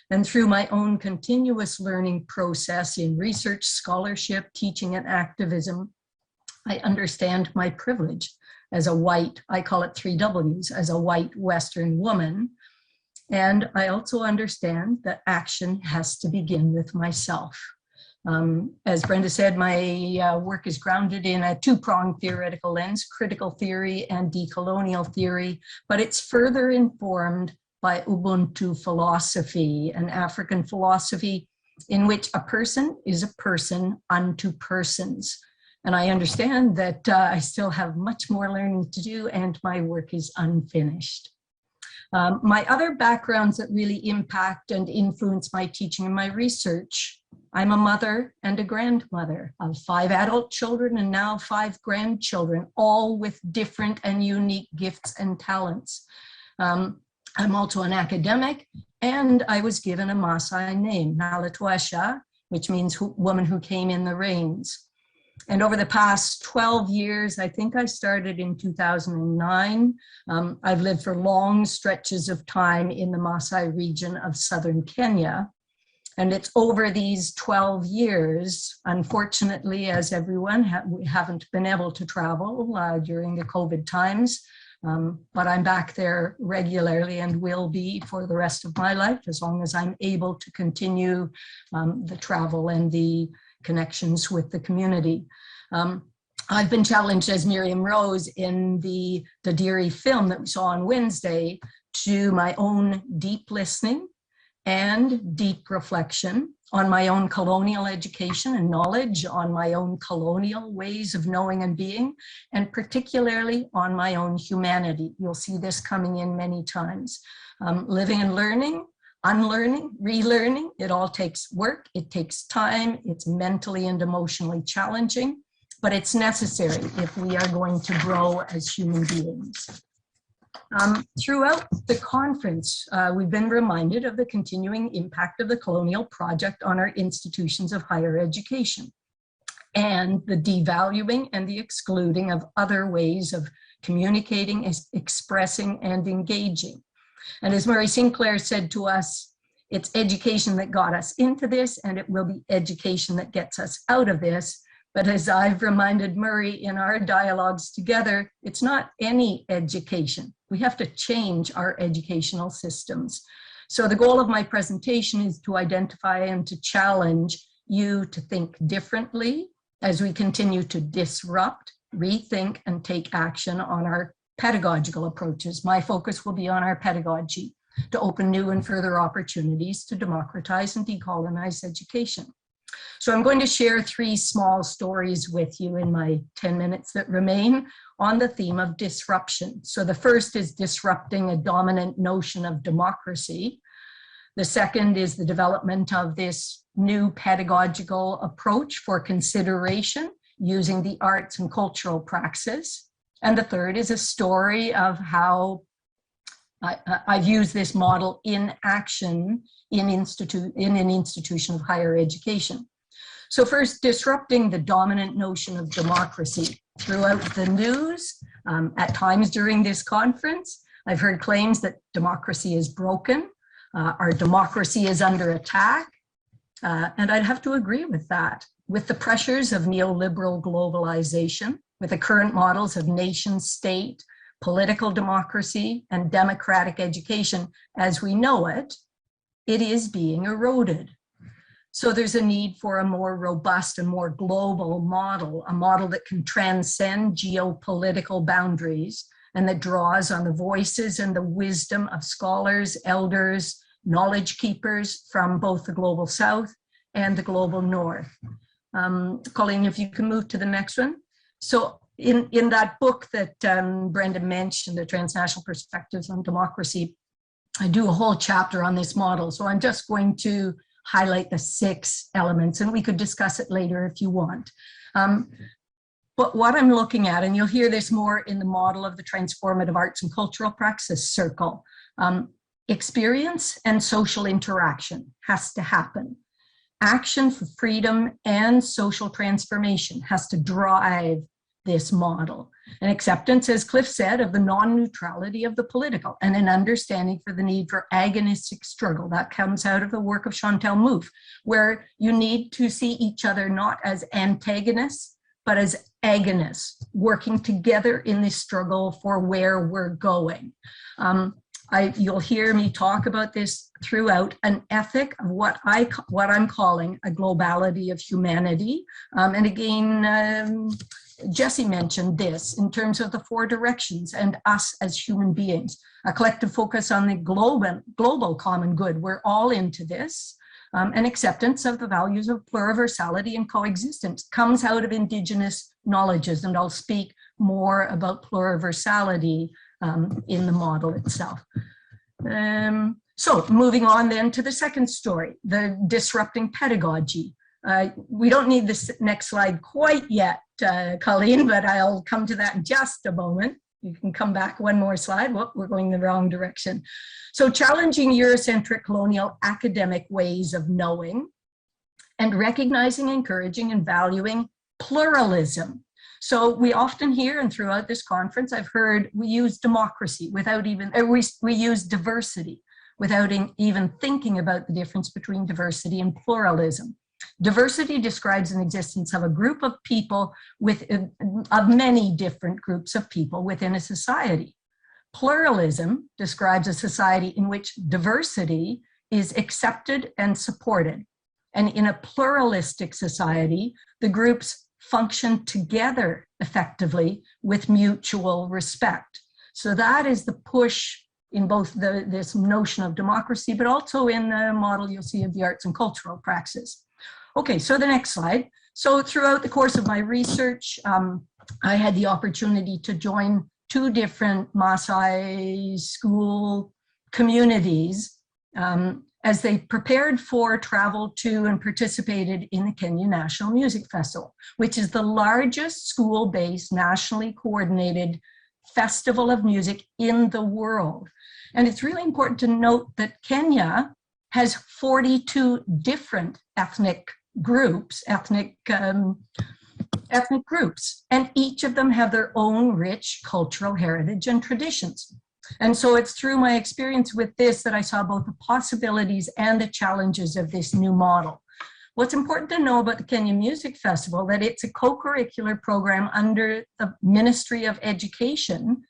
And through my own continuous learning process in research, scholarship, teaching, and activism, I understand my privilege as a white, I call it 3 Ws, as a white Western woman. And I also understand that action has to begin with myself. As Brenda said, my work is grounded in a 2-pronged theoretical lens, critical theory and decolonial theory, but it's further informed by Ubuntu philosophy, an African philosophy in which a person is a person unto persons. And I understand that I still have much more learning to do and my work is unfinished. My other backgrounds that really impact and influence my teaching and my research: I'm a mother and a grandmother of 5 adult children and now 5 grandchildren, all with different and unique gifts and talents. I'm also an academic, and I was given a Maasai name, Nalatuasha, which means woman who came in the rains. And over the past 12 years, I think I started in 2009, I've lived for long stretches of time in the Maasai region of southern Kenya. And it's over these 12 years, unfortunately, as everyone, we haven't been able to travel during the COVID times, but I'm back there regularly and will be for the rest of my life, as long as I'm able to continue the travel and the connections with the community. I've been challenged as Miriam Rose in the Diri film that we saw on Wednesday to my own deep listening and deep reflection on my own colonial education and knowledge, on my own colonial ways of knowing and being, and particularly on my own humanity. You'll see this coming in many times. Living and learning, unlearning, relearning, it all takes work, it takes time, it's mentally and emotionally challenging, but it's necessary if we are going to grow as human beings. Throughout the conference, we've been reminded of the continuing impact of the colonial project on our institutions of higher education and the devaluing and the excluding of other ways of communicating, expressing, and engaging. And as Murray Sinclair said to us, it's education that got us into this, and it will be education that gets us out of this. But as I've reminded Murray in our dialogues together, it's not any education. We have to change our educational systems. So the goal of my presentation is to identify and to challenge you to think differently as we continue to disrupt, rethink, and take action on our pedagogical approaches. My focus will be on our pedagogy to open new and further opportunities to democratize and decolonize education. So I'm going to share 3 small stories with you in my 10 minutes that remain on the theme of disruption. So the first is disrupting a dominant notion of democracy. The second is the development of this new pedagogical approach for consideration using the arts and cultural praxis. And the third is a story of how I've used this model in action in an institution of higher education. So first, disrupting the dominant notion of democracy. Throughout the news, at times during this conference, I've heard claims that democracy is broken, our democracy is under attack, and I'd have to agree with that. With the pressures of neoliberal globalization, with the current models of nation state, political democracy, and democratic education as we know it, it is being eroded. So there's a need for a more robust and more global model, a model that can transcend geopolitical boundaries and that draws on the voices and the wisdom of scholars, elders, knowledge keepers from both the global South and the global North. Colleen, if you can move to the next one. So in that book that Brenda mentioned, The Transnational Perspectives on Democracy, I do a whole chapter on this model. So I'm just going to highlight the 6 elements, and we could discuss it later if you want. But what I'm looking at, and you'll hear this more in the model of the Transformative Arts and Cultural Praxis Circle, experience and social interaction has to happen. Action for freedom and social transformation has to drive this model. An acceptance, as Cliff said, of the non-neutrality of the political, and an understanding for the need for agonistic struggle. That comes out of the work of Chantal Mouffe, where you need to see each other not as antagonists, but as agonists, working together in this struggle for where we're going. You'll hear me talk about this throughout, an ethic of what I'm calling a globality of humanity. And again, Jessie mentioned this in terms of the 4 directions and us as human beings, a collective focus on the global common good. We're all into this. An acceptance of the values of pluriversality and coexistence comes out of Indigenous knowledges, and I'll speak more about pluriversality in the model itself. So moving on then to the second story, the disrupting pedagogy. We don't need this next slide quite yet, Colleen, but I'll come to that in just a moment. You can come back one more slide. Whoop, we're going the wrong direction. So challenging Eurocentric colonial academic ways of knowing and recognizing, encouraging, and valuing pluralism. So we often hear, and throughout this conference, I've heard we use democracy without even, we use diversity without even thinking about the difference between diversity and pluralism. Diversity describes an existence of a group of people of many different groups of people within a society. Pluralism describes a society in which diversity is accepted and supported. And in a pluralistic society, the groups function together effectively with mutual respect. So that is the push in both this notion of democracy, but also in the model you'll see of the arts and cultural praxis. Okay, so the next slide. So throughout the course of my research, I had the opportunity to join 2 different Maasai school communities as they prepared for travel to and participated in the Kenya National Music Festival, which is the largest school-based, nationally coordinated festival of music in the world. And it's really important to note that Kenya has 42 different ethnic groups, and each of them have their own rich cultural heritage and traditions. And so it's through my experience with this that I saw both the possibilities and the challenges of this new model. What's important to know about the Kenya Music Festival, that it's a co-curricular program under the Ministry of Education.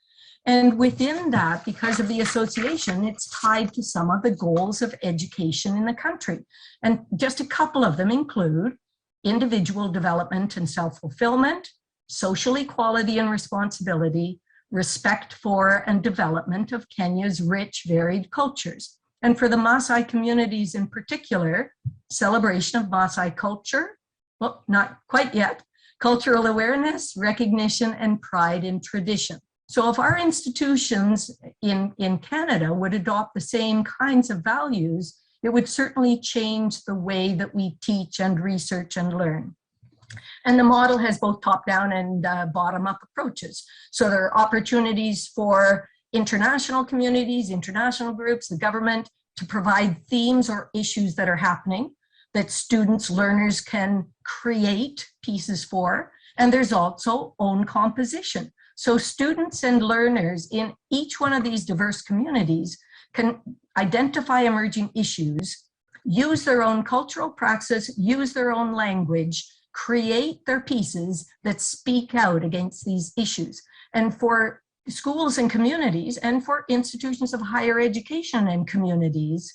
And within that, because of the association, it's tied to some of the goals of education in the country. And just a couple of them include individual development and self-fulfillment, social equality and responsibility, respect for and development of Kenya's rich, varied cultures. And for the Maasai communities in particular, celebration of Maasai culture, well, not quite yet, cultural awareness, recognition, and pride in tradition. So if our institutions in Canada would adopt the same kinds of values, it would certainly change the way that we teach and research and learn. And the model has both top-down and bottom-up approaches. So there are opportunities for international communities, international groups, the government to provide themes or issues that are happening that students, learners can create pieces for. And there's also own composition. So students and learners in each one of these diverse communities can identify emerging issues, use their own cultural praxis, use their own language, create their pieces that speak out against these issues. And for schools and communities, and for institutions of higher education and communities,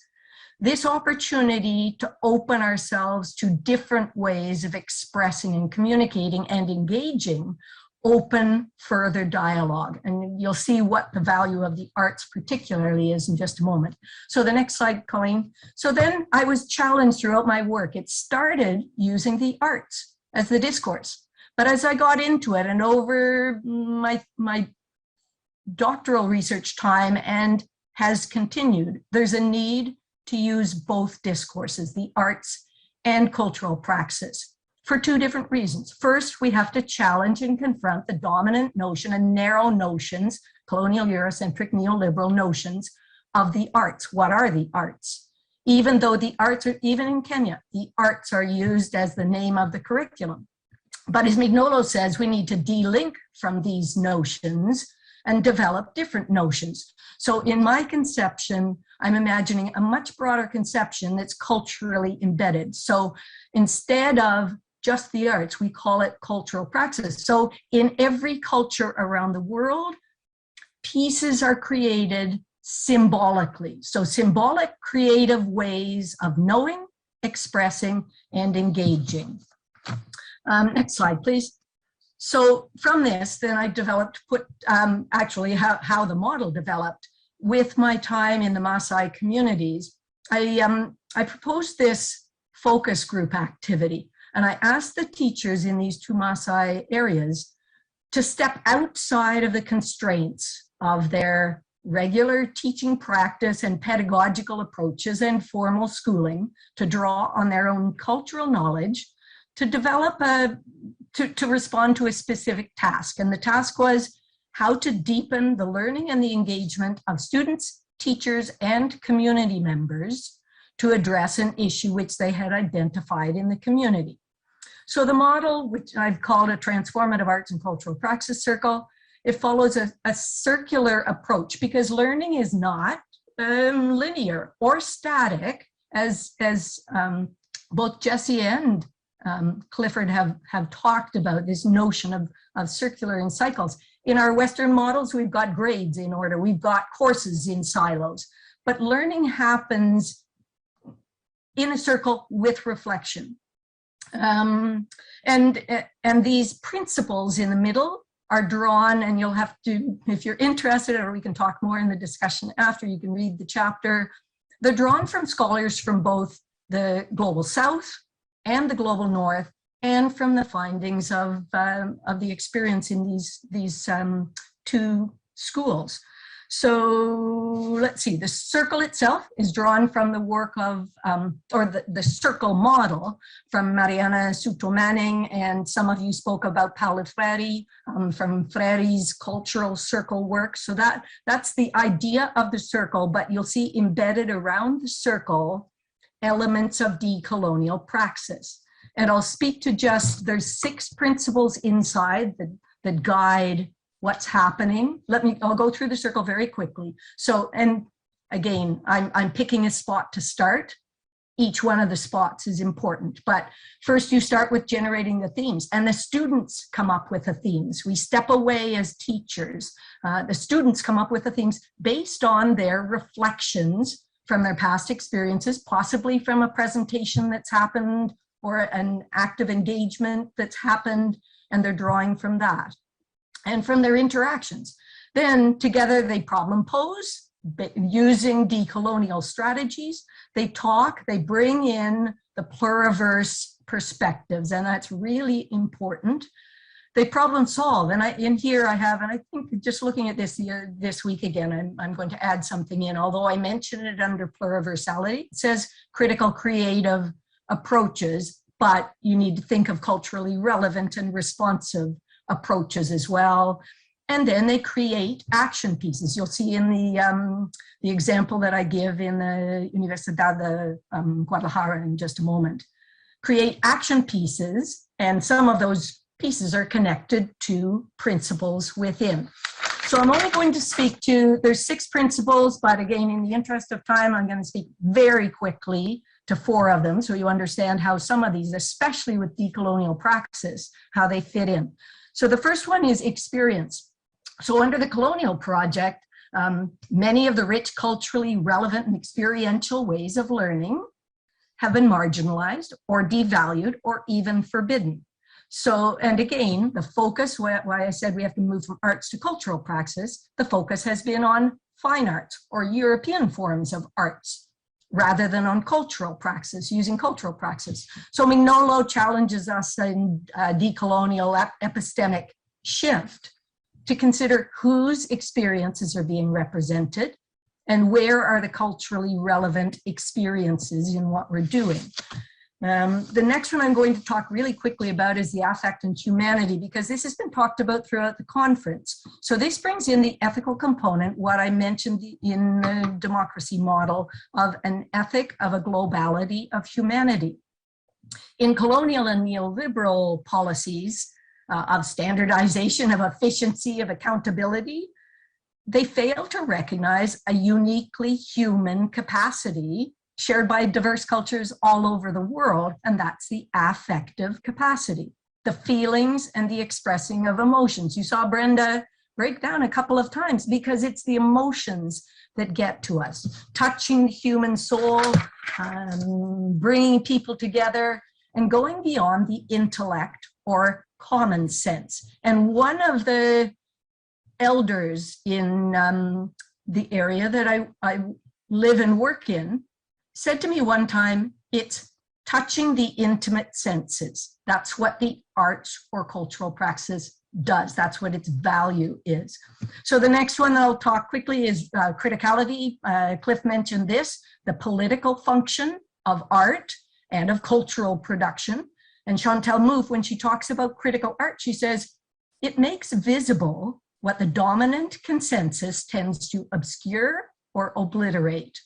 this opportunity to open ourselves to different ways of expressing and communicating and engaging open further dialogue. And you'll see what the value of the arts particularly is in just a moment. So the next slide, Colleen. So then I was challenged throughout my work. It started using the arts as the discourse. But as I got into it and over my doctoral research time and has continued, there's a need to use both discourses, the arts and cultural praxis, for 2 different reasons. First, we have to challenge and confront the dominant notion and narrow notions, colonial Eurocentric neoliberal notions of the arts. What are the arts? Even though the arts are, even in Kenya, the arts are used as the name of the curriculum. But as Mignolo says, we need to de-link from these notions and develop different notions. So in my conception, I'm imagining a much broader conception that's culturally embedded. So instead of just the arts, we call it cultural praxis. So in every culture around the world, pieces are created symbolically. So symbolic creative ways of knowing, expressing, and engaging. Next slide, please. So from this, then I developed, actually how the model developed with my time in the Maasai communities. I proposed this focus group activity, and I asked the teachers in these two Maasai areas to step outside of the constraints of their regular teaching practice and pedagogical approaches and formal schooling, to draw on their own cultural knowledge, to develop to respond to a specific task. And the task was how to deepen the learning and the engagement of students, teachers, and community members to address an issue which they had identified in the community. So the model, which I've called a transformative arts and cultural praxis circle, it follows a circular approach, because learning is not linear or static, as both Jessie and Clifford have talked about this notion of circular in cycles. In our Western models, we've got grades in order, we've got courses in silos, but learning happens in a circle with reflection. And these principles in the middle are drawn, and you'll have to, if you're interested, or we can talk more in the discussion after, you can read the chapter. They're drawn from scholars from both the Global South and the Global North, and from the findings of the experience in these two schools. So let's see, the circle itself is drawn from the work of, or the circle model from Mariana Souto-Manning, and some of you spoke about Paulo Freire, from Freire's cultural circle work. So that's the idea of the circle, but you'll see embedded around the circle elements of decolonial praxis. And I'll speak to there's 6 principles inside that guide what's happening. I'll go through the circle very quickly. So, and again, I'm picking a spot to start. Each one of the spots is important, but first you start with generating the themes, and the students come up with the themes. We step away as teachers. The students come up with the themes based on their reflections from their past experiences, possibly from a presentation that's happened or an active engagement that's happened, and they're drawing from that and from their interactions. Then together they problem pose using decolonial strategies. They talk, they bring in the pluriverse perspectives, and that's really important. They problem solve, and in here I have, and I think just looking at this week again, I'm going to add something in, although I mentioned it under pluriversality. It says critical creative approaches, but you need to think of culturally relevant and responsive approaches as well. And then they create action pieces. You'll see in the example that I give in the Universidad de Guadalajara in just a moment. Create action pieces, and some of those pieces are connected to principles within. So I'm only going to speak to, there's 6 principles, but again, in the interest of time, I'm going to speak very quickly to 4 of them, so you understand how some of these, especially with decolonial praxis, how they fit in. So the first one is experience. So under the Colonial project, many of the rich, culturally relevant and experiential ways of learning have been marginalized or devalued or even forbidden. So, and again, the focus, why I said we have to move from arts to cultural praxis, the focus has been on fine arts or European forms of arts, rather than on cultural praxis, using cultural praxis. So Mignolo challenges us in decolonial epistemic shift to consider whose experiences are being represented and where are the culturally relevant experiences in what we're doing. The next one I'm going to talk really quickly about is the affect and humanity, because this has been talked about throughout the conference. So this brings in the ethical component, what I mentioned in the democracy model of an ethic of a globality of humanity. In colonial and neoliberal policies of standardization, of efficiency, of accountability, they fail to recognize a uniquely human capacity shared by diverse cultures all over the world, and that's the affective capacity, the feelings and the expressing of emotions. You saw Brenda break down a couple of times because it's the emotions that get to us, touching the human soul, bringing people together, and going beyond the intellect or common sense. And one of the elders in the area that I live and work in said to me one time, it's touching the intimate senses. That's what the arts or cultural praxis does. That's what its value is. So the next one I'll talk quickly is criticality. Cliff mentioned this, the political function of art and of cultural production. And Chantal Mouffe, when she talks about critical art, she says, it makes visible what the dominant consensus tends to obscure or obliterate.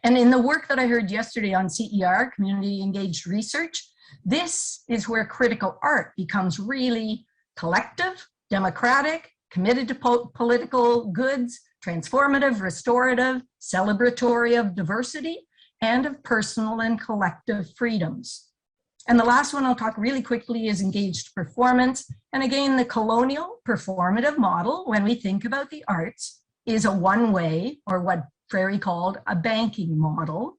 And in the work that I heard yesterday on CER, community engaged research, this is where critical art becomes really collective, democratic, committed to political goods, transformative, restorative, celebratory of diversity, and of personal and collective freedoms. And the last one I'll talk really quickly is engaged performance. And again, the colonial performative model, when we think about the arts, is a one-way, or what Frary called a banking model,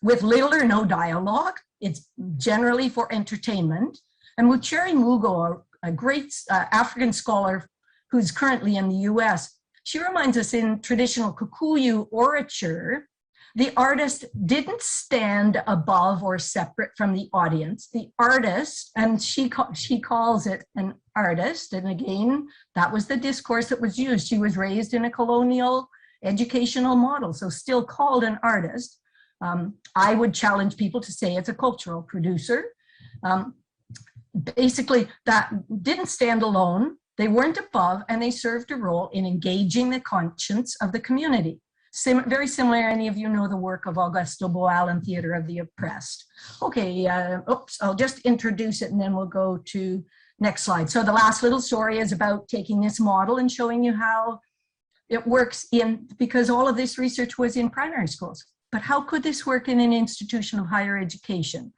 with little or no dialogue. It's generally for entertainment. And Mucheri Mugo, a great African scholar who's currently in the US, she reminds us in traditional Kikuyu orature, the artist didn't stand above or separate from the audience. The artist, and she calls it an artist, and again, that was the discourse that was used. She was raised in a colonial educational model, so still called an artist. I would challenge people to say it's a cultural producer. Basically, that didn't stand alone. They weren't above, and they served a role in engaging the conscience of the community. Very similar, any of you know the work of Augusto Boal in Theater of the Oppressed. Okay, I'll just introduce it and then we'll go to next slide. So the last little story is about taking this model and showing you how it works because all of this research was in primary schools. But how could this work in an institution of higher education?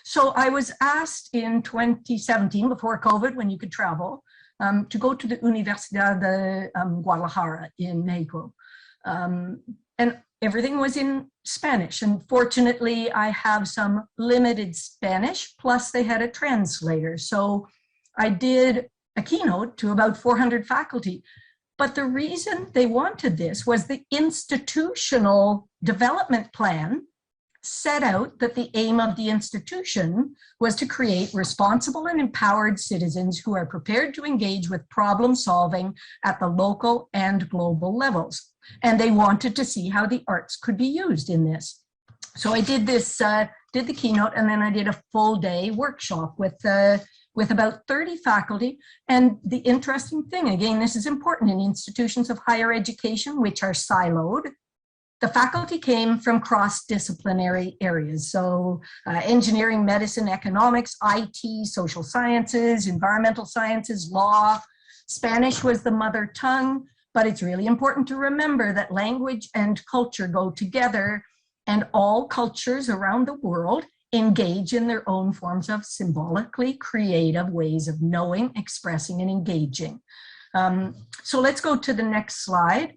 So I was asked in 2017, before COVID, when you could travel, to go to the Universidad de Guadalajara in Mexico. And everything was in Spanish. And fortunately, I have some limited Spanish, plus they had a translator. So I did a keynote to about 400 faculty. But the reason they wanted this was the institutional development plan set out that the aim of the institution was to create responsible and empowered citizens who are prepared to engage with problem solving at the local and global levels. And they wanted to see how the arts could be used in this. So I did this, did the keynote, and then I did a full day workshop with about 30 faculty. And the interesting thing, again, this is important in institutions of higher education, which are siloed. The faculty came from cross-disciplinary areas. So engineering, medicine, economics, IT, social sciences, environmental sciences, law. Spanish was the mother tongue, but it's really important to remember that language and culture go together, and all cultures around the world engage in their own forms of symbolically creative ways of knowing, expressing, and engaging. So let's go to the next slide.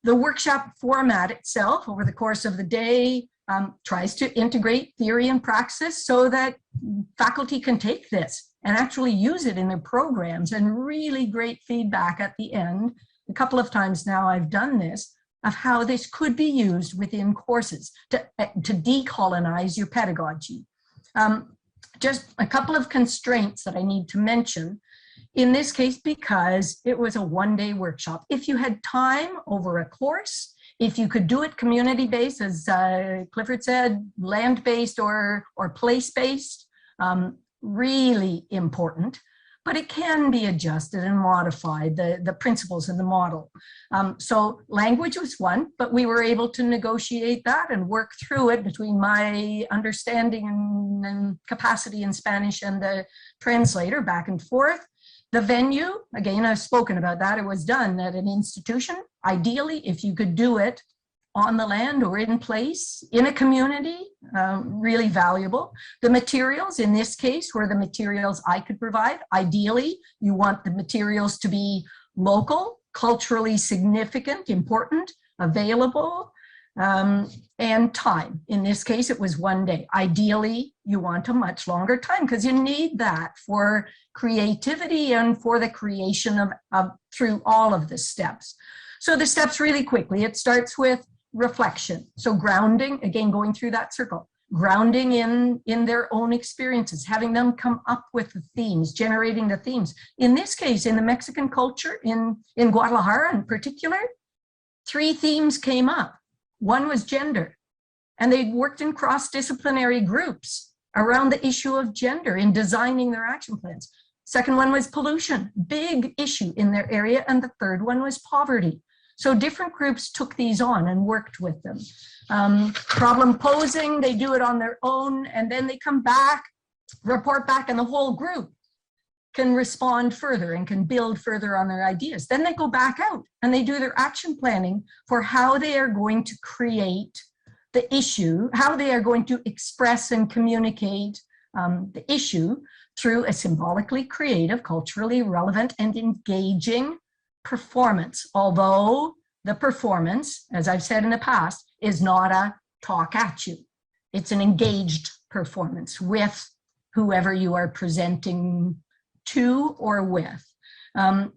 The workshop format itself over the course of the day tries to integrate theory and praxis so that faculty can take this and actually use it in their programs, and really great feedback at the end. A couple of times now I've done this, of how this could be used within courses to decolonize your pedagogy. Just a couple of constraints that I need to mention. In this case, because it was a one-day workshop. If you had time over a course, If you could do it community-based, as Clifford said, land-based or place-based, really important, but it can be adjusted and modified, the principles in the model. So language was one, but we were able to negotiate that and work through it between my understanding and capacity in Spanish and the translator back and forth. The venue, again, I've spoken about that. It was done at an institution. Ideally, if you could do it on the land or in place, in a community, really valuable. The materials in this case were the materials I could provide. Ideally, you want the materials to be local, culturally significant, important, available, and time. In this case, it was 1 day. Ideally, you want a much longer time because you need that for creativity and for the creation of through all of the steps. So the steps really quickly, it starts with reflection. So grounding, again, going through that circle, grounding in their own experiences, having them come up with the themes, generating the themes. In this case, in the Mexican culture, in Guadalajara in particular, 3 themes came up. One was gender, and they worked in cross-disciplinary groups around the issue of gender in designing their action plans. Second one was pollution, big issue in their area, and the third one was poverty. So different groups took these on and worked with them. Problem posing, they do it on their own, and then they come back, report back, and the whole group can respond further and can build further on their ideas. Then they go back out and they do their action planning for how they are going to create the issue, how they are going to express and communicate the issue through a symbolically creative, culturally relevant, and engaging performance. Although the performance, as I've said in the past, is not a talk at you. It's an engaged performance with whoever you are presenting to or with.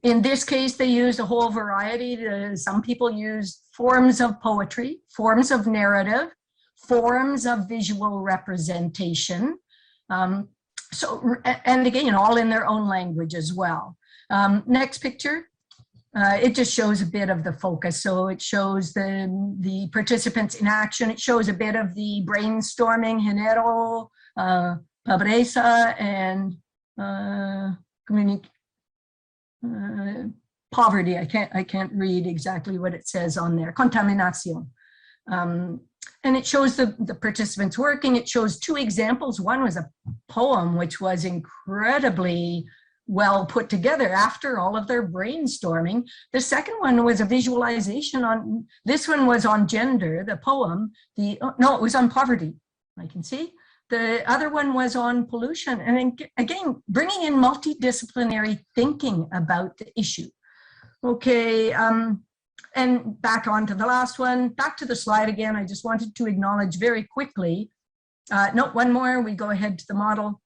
In this case, they used a whole variety. Some people used forms of poetry, forms of narrative, forms of visual representation. And again, all in their own language as well. Next picture. It just shows a bit of the focus. So it shows the participants in action. It shows a bit of the brainstorming, género, pobreza, and poverty. I can't read exactly what it says on there. Contaminación. And it shows the participants working. It shows 2 examples. One was a poem, which was incredibly well put together after all of their brainstorming. The second one was a visualization on, this one was on gender, the poem. No, it was on poverty, I can see. The other one was on pollution. And again, bringing in multidisciplinary thinking about the issue. Okay, and back on to the last one, back to the slide again. I just wanted to acknowledge very quickly. No, one more, we go ahead to the model.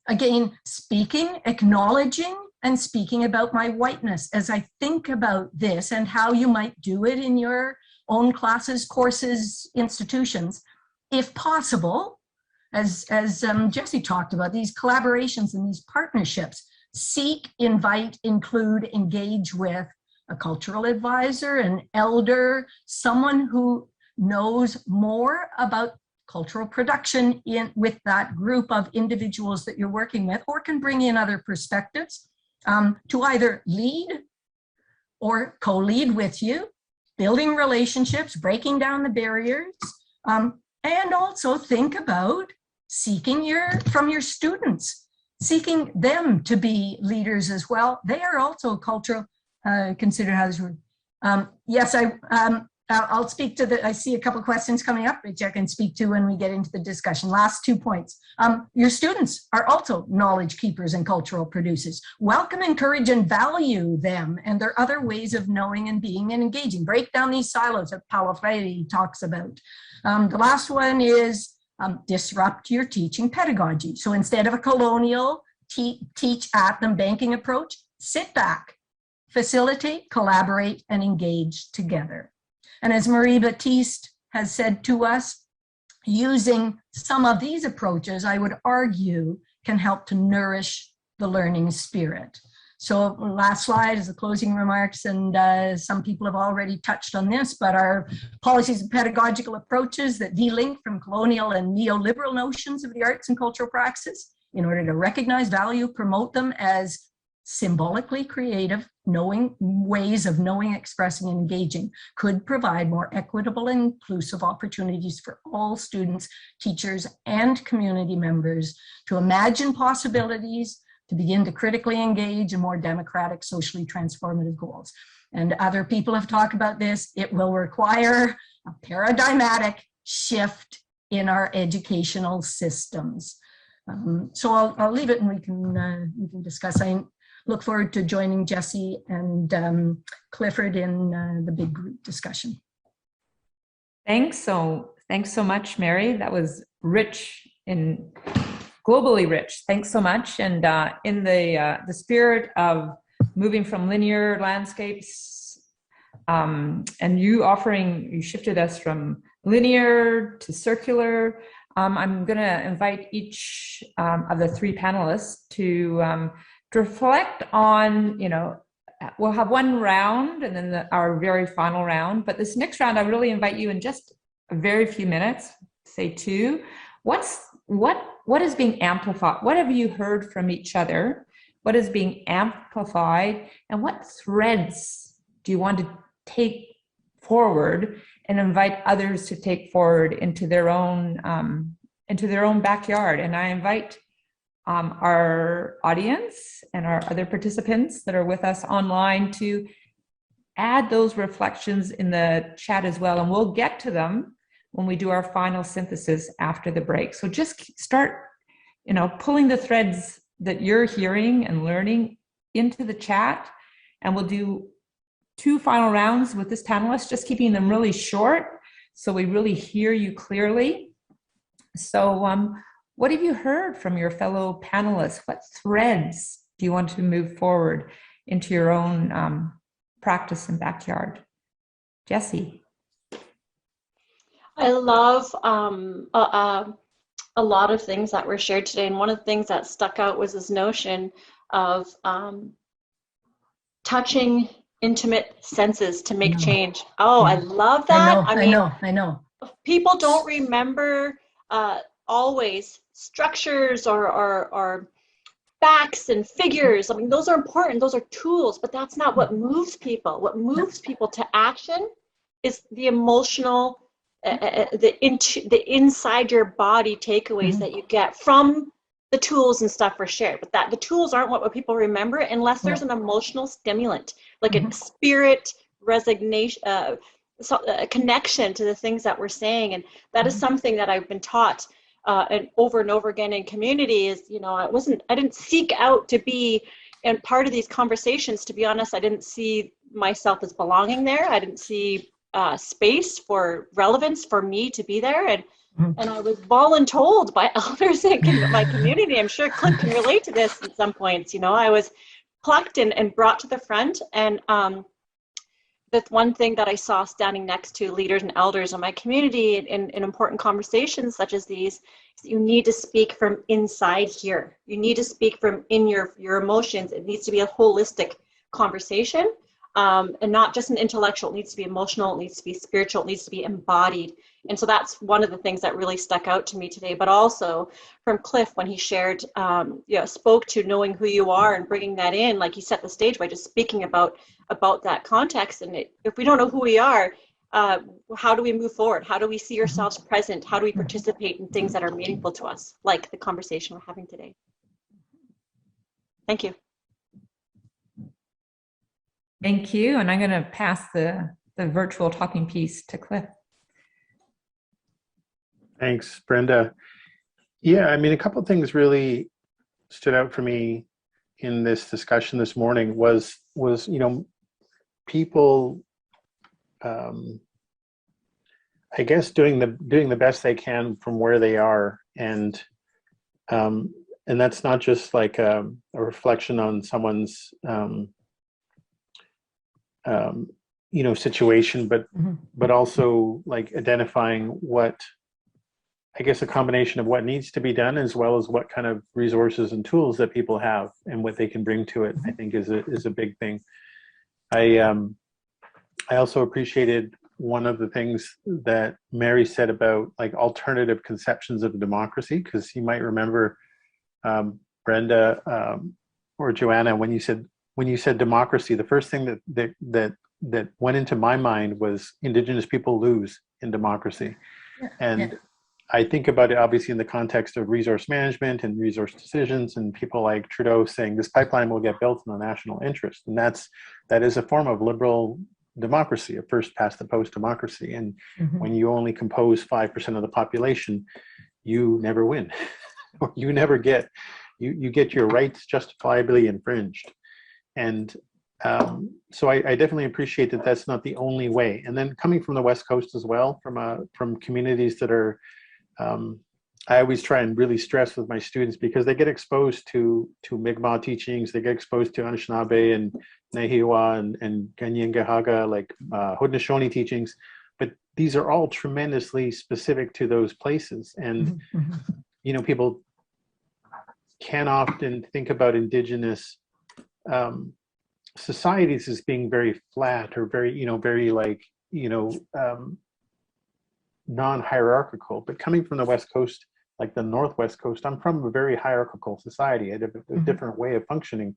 Again, speaking, acknowledging, and speaking about my whiteness as I think about this and how you might do it in your own classes, courses, institutions. If possible, as Jessie talked about, these collaborations and these partnerships, seek, invite, include, engage with a cultural advisor, an elder, someone who knows more about cultural production with that group of individuals that you're working with, or can bring in other perspectives to either lead or co-lead with you, building relationships, breaking down the barriers, and also think about seeking from your students, seeking them to be leaders as well. They are also cultural, consider how this word. Yes, I'll speak to I see a couple of questions coming up, which I can speak to when we get into the discussion. Last 2 points. Your students are also knowledge keepers and cultural producers. Welcome, encourage, and value them and their other ways of knowing and being and engaging. Break down these silos that Paulo Freire talks about. The last one is disrupt your teaching pedagogy. So instead of a colonial teach at them banking approach, sit back, facilitate, collaborate, and engage together. And as Marie Baptiste has said to us, using some of these approaches, I would argue, can help to nourish the learning spirit. So last slide is the closing remarks, and some people have already touched on this, but our policies and pedagogical approaches that de-link from colonial and neoliberal notions of the arts and cultural practices in order to recognize, value, promote them as symbolically creative, knowing ways of knowing, expressing, and engaging could provide more equitable and inclusive opportunities for all students, teachers, and community members to imagine possibilities, to begin to critically engage in more democratic, socially transformative goals. And other people have talked about this. It will require a paradigmatic shift in our educational systems. So I'll leave it and we can discuss. I look forward to joining Jessie and Clifford in the big group discussion. Thanks so much, Mary. That was rich, globally rich. Thanks so much. And in the spirit of moving from linear landscapes, and you shifted us from linear to circular. I'm going to invite each of the three panelists to reflect on, we'll have one round and then our very final round. But this next round, I really invite you in just a very few minutes, say 2. What is being amplified? What have you heard from each other? What is being amplified? And what threads do you want to take forward and invite others to take forward into their own backyard? And I invite our audience and our other participants that are with us online to add those reflections in the chat as well. And we'll get to them when we do our final synthesis after the break. So just start, pulling the threads that you're hearing and learning into the chat. And we'll do 2 final rounds with this panelist, just keeping them really short so we really hear you clearly. So what have you heard from your fellow panelists? What threads do you want to move forward into your own practice and backyard? Jessie. I love a lot of things that were shared today. And one of the things that stuck out was this notion of touching intimate senses to make change. Oh, I love that. I know. People don't remember always structures or facts and figures. I mean, those are important. Those are tools, but that's not what moves people. What moves people to action is the emotional, the inside your body takeaways that you get from the tools and stuff were shared. But the tools aren't what people remember unless there's an emotional stimulant, like a spirit resignation, a connection to the things that we're saying. And that is something that I've been taught and over again in community is, I didn't seek out to be and part of these conversations. To be honest, I didn't see myself as belonging there. I didn't see space for relevance for me to be there. And I was voluntold by elders in my community. I'm sure Clint can relate to this at some points. I was plucked and brought to the front. And that's one thing that I saw standing next to leaders and elders in my community in important conversations such as these, is you need to speak from inside here. You need to speak from in your emotions. It needs to be a holistic conversation. And not just an intellectual. It needs to be emotional, it needs to be spiritual, it needs to be embodied. And so that's one of the things that really stuck out to me today. But also from Cliff, when he shared, spoke to knowing who you are and bringing that in, like he set the stage by just speaking about that context. And if we don't know who we are, how do we move forward? How do we see ourselves present? How do we participate in things that are meaningful to us, like the conversation we're having today? Thank you. Thank you. And I'm going to pass the virtual talking piece to Cliff. Thanks, Brenda. Yeah, I mean, a couple of things really stood out for me in this discussion this morning was people, I guess, doing the best they can from where they are, and that's not just like a reflection on someone's situation, but also like identifying what I guess a combination of what needs to be done as well as what kind of resources and tools that people have and what they can bring to it, I think is a big thing. I also appreciated one of the things that Mary said about like alternative conceptions of democracy, because you might remember Brenda or Joanna, when you said democracy, the first thing that went into my mind was Indigenous people lose in democracy. And I think about it obviously in the context of resource management and resource decisions, and people like Trudeau saying this pipeline will get built in the national interest. And that is a form of liberal democracy, a first past the post democracy. And when you only compose 5% of the population, you never win. Or you never get, you get your rights justifiably infringed. And so I definitely appreciate that that's not the only way. And then coming from the West Coast as well, from communities that are, I always try and really stress with my students, because they get exposed to Mi'kmaq teachings, they get exposed to Anishinaabe and Nehiwa and Kanien'kehá:ka, like Haudenosaunee teachings, but these are all tremendously specific to those places. And you know, people can often think about Indigenous societies as being very flat or very, very like, non-hierarchical. But coming from the West Coast, like the Northwest Coast, I'm from a very hierarchical society, a different way of functioning.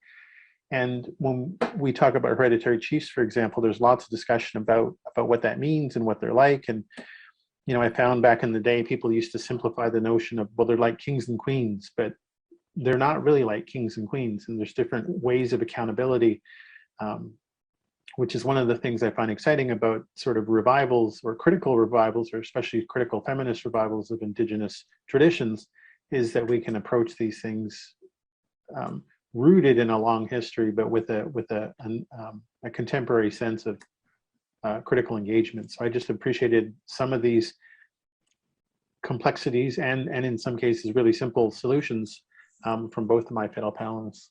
And when we talk about hereditary chiefs, for example, there's lots of discussion about what that means and what they're like. And I found back in the day, people used to simplify the notion of, well, they're like kings and queens, but they're not really like kings and queens. And there's different ways of accountability, which is one of the things I find exciting about sort of revivals or critical revivals, or especially critical feminist revivals of Indigenous traditions, is that we can approach these things rooted in a long history, but with a contemporary sense of critical engagement. So I just appreciated some of these complexities and in some cases really simple solutions from both of my fellow panelists.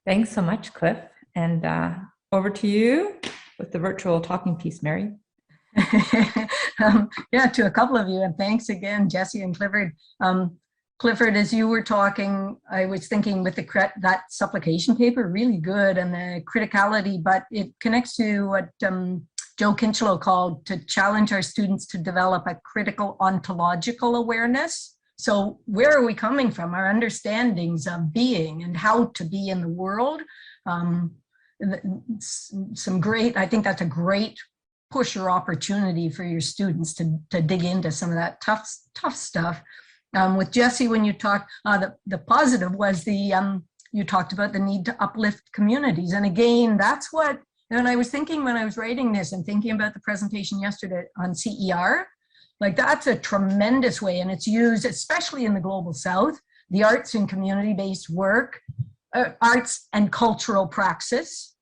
Thanks so much, Cliff. And over to you with the virtual talking piece, Mary. Yeah, to a couple of you, and thanks again, Jessie and Clifford. Clifford, as you were talking, I was thinking with that supplication paper, really good, and the criticality, but it connects to what Joe Kinchlow called to challenge our students to develop a critical ontological awareness. So where are we coming from? Our understandings of being and how to be in the world. I think that's a great push or opportunity for your students to dig into some of that tough stuff. With Jessie, when you talked, the positive was you talked about the need to uplift communities. And again, that's what, and I was thinking when I was writing this and thinking about the presentation yesterday on CER, like that's a tremendous way, and it's used especially in the Global South, the arts and community-based work, arts and cultural praxis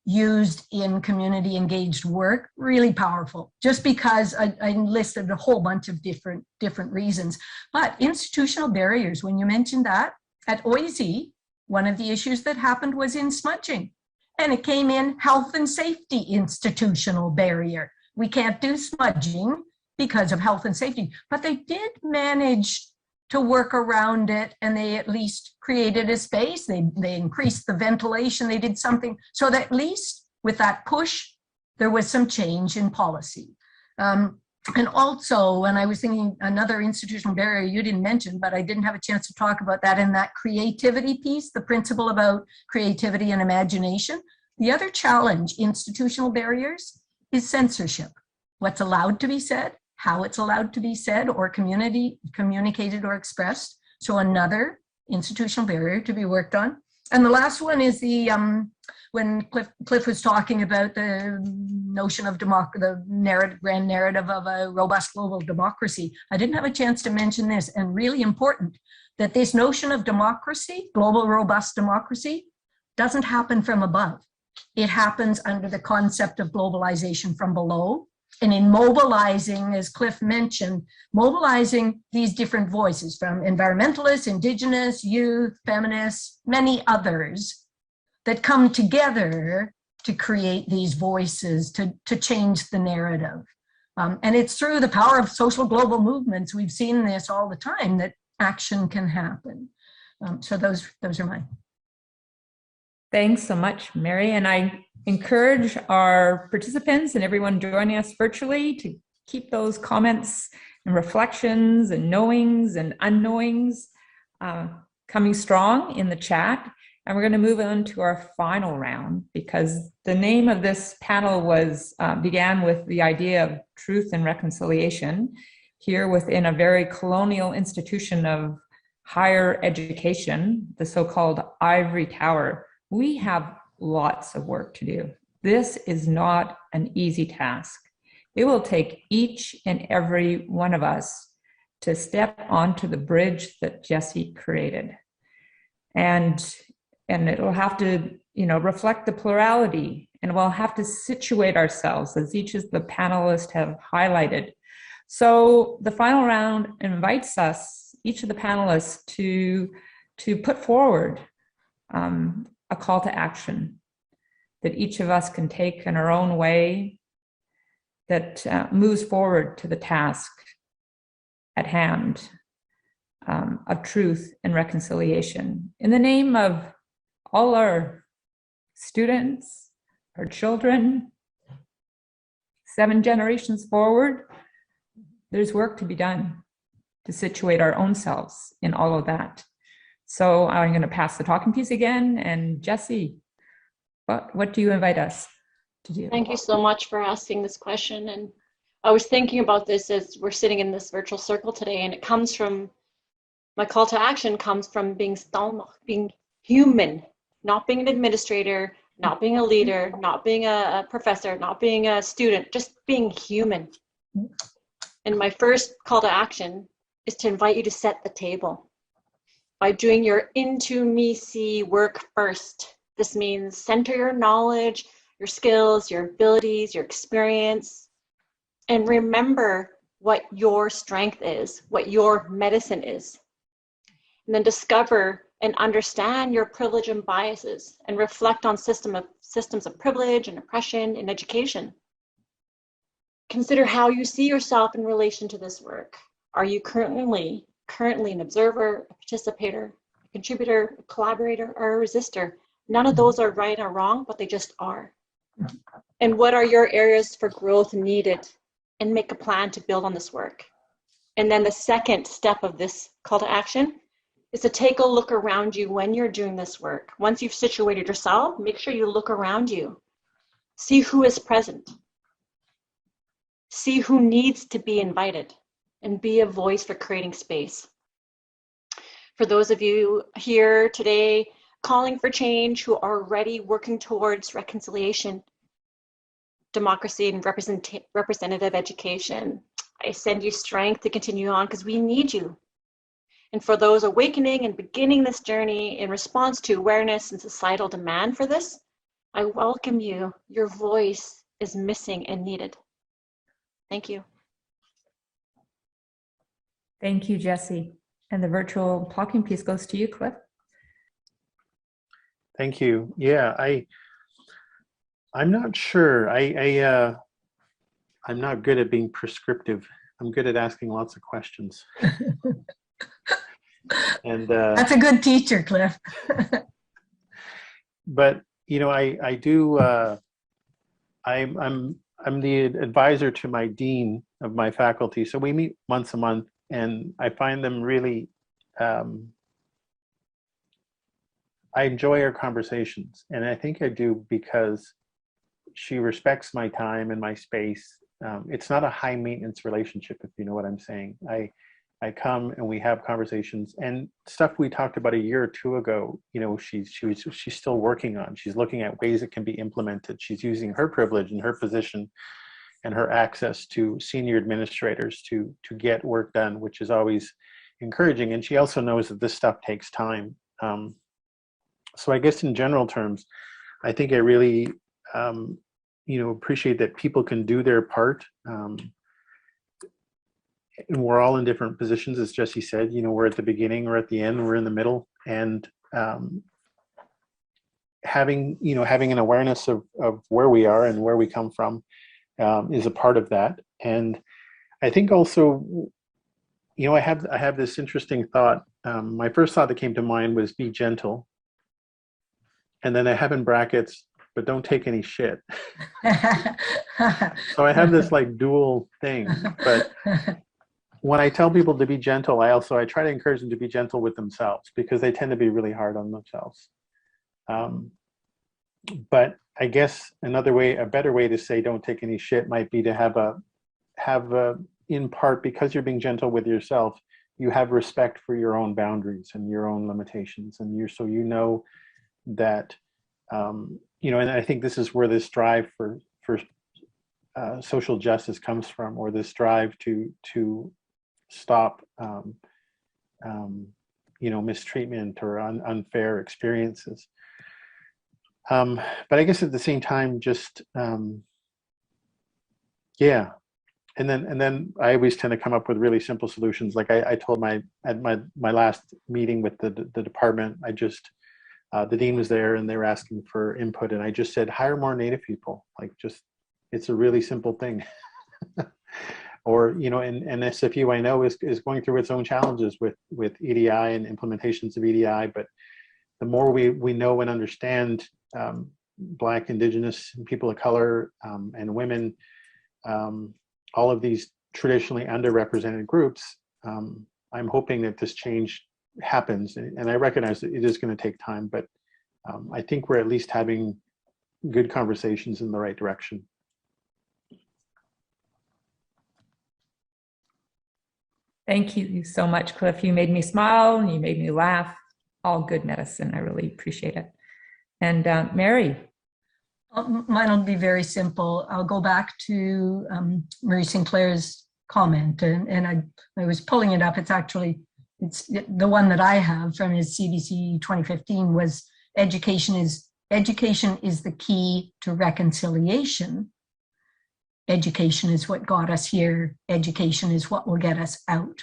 used in community engaged work, really powerful, just because I listed a whole bunch of different reasons. But institutional barriers, when you mentioned that, at OISE, one of the issues that happened was in smudging, and it came in health and safety institutional barrier. We can't do smudging because of health and safety, but they did manage to work around it, and they at least created a space. They increased the ventilation, they did something, so that at least with that push, there was some change in policy. And also, when I was thinking another institutional barrier you didn't mention, but I didn't have a chance to talk about that in that creativity piece, the principle about creativity and imagination. The other challenge, institutional barriers, is censorship. What's allowed to be said, how it's allowed to be said or communicated or expressed. So another institutional barrier to be worked on. And the last one is the, when Cliff was talking about the notion of the grand narrative of a robust global democracy. I didn't have a chance to mention this, and really important, that this notion of democracy, global robust democracy, doesn't happen from above. It happens under the concept of globalization from below. And in mobilizing, as Cliff mentioned, mobilizing these different voices from environmentalists, indigenous, youth, feminists, many others that come together to create these voices, to change the narrative. And it's through the power of social global movements. We've seen this all the time, that action can happen. So those are mine. Thanks so much, Mary. And I encourage our participants and everyone joining us virtually to keep those comments and reflections and knowings and unknowings coming strong in the chat. And we're going to move on to our final round, because the name of this panel was began with the idea of truth and reconciliation here within a very colonial institution of higher education, the so-called ivory tower. We have lots of work to do. This is not an easy task. It will take each and every one of us to step onto the bridge that Jessie created. And it'll have to, reflect the plurality, and we'll have to situate ourselves, as each of the panelists have highlighted. So the final round invites us, each of the panelists, to put forward a call to action that each of us can take in our own way, that moves forward to the task at hand of truth and reconciliation, in the name of all our students, our children, 7 generations forward. There's work to be done to situate our own selves in all of that. So I'm going to pass the talking piece again. And Jessie, what do you invite us to do? Thank you so much for asking this question. And I was thinking about this as we're sitting in this virtual circle today, and it comes from, my call to action comes from being human, not being an administrator, not being a leader, not being a professor, not being a student, just being human. And my first call to action is to invite you to set the table by doing your into me see work first. This means center your knowledge, your skills, your abilities, your experience, and remember what your strength is, what your medicine is. And then discover and understand your privilege and biases, and reflect on systems of privilege and oppression in education. Consider how you see yourself in relation to this work. Are you currently an observer, a participator, a contributor, a collaborator, or a resistor? None of those are right or wrong, but they just are. And what are your areas for growth needed? And make a plan to build on this work. And then the second step of this call to action is to take a look around you when you're doing this work. Once you've situated yourself, make sure you look around you. See who is present. See who needs to be invited, and be a voice for creating space. For those of you here today calling for change, who are already working towards reconciliation, democracy, and representative education, I send you strength to continue on, because we need you. And for those awakening and beginning this journey in response to awareness and societal demand for this, I welcome you. Your voice is missing and needed. Thank you. Thank you, Jessie. And the virtual talking piece goes to you, Cliff. Thank you. Yeah, I'm not sure. I'm not good at being prescriptive. I'm good at asking lots of questions. And that's a good teacher, Cliff. But I do. I'm the advisor to my dean of my faculty, so we meet once a month, and I find them really. I enjoy our conversations, and I think I do because she respects my time and my space. It's not a high maintenance relationship, if you know what I'm saying. I come and we have conversations, and stuff we talked about a year or two ago, she's still working on. She's looking at ways it can be implemented. She's using her privilege and her position and her access to senior administrators to get work done, which is always encouraging. And she also knows that this stuff takes time. So I guess in general terms, I think I really, appreciate that people can do their part. And we're all in different positions, as Jessie said. We're at the beginning, we're at the end, we're in the middle, and having an awareness of where we are and where we come from, is a part of that. And I think also, you know, I have this interesting thought. My first thought that came to mind was be gentle. And then I have in brackets, but don't take any shit. So I have this like dual thing. But when I tell people to be gentle, I try to encourage them to be gentle with themselves, because they tend to be really hard on themselves. But I guess a better way to say don't take any shit might be to have in part, because you're being gentle with yourself, you have respect for your own boundaries and your own limitations, and so you know that, you know, and I think this is where this drive for social justice comes from, or this drive to stop, you know, mistreatment or unfair experiences. But I guess at the same time, just yeah. And then I always tend to come up with really simple solutions. Like I told at my last meeting with the department, the dean was there and they were asking for input, and I just said, hire more Native people. Like, it's a really simple thing. Or, you know, and SFU, I know, is going through its own challenges with EDI and implementations of EDI, but the more we know and understand Black, Indigenous, people of color, and women, all of these traditionally underrepresented groups, I'm hoping that this change happens. And I recognize that it is going to take time, but I think we're at least having good conversations in the right direction. Thank you so much, Cliff. You made me smile and you made me laugh. All good medicine. I really appreciate it. And Mary. Mine will be very simple. I'll go back to Marie Sinclair's comment, and I was pulling it up. It's the one that I have from his CDC 2015 was education is the key to reconciliation. Education is what got us here. Education is what will get us out.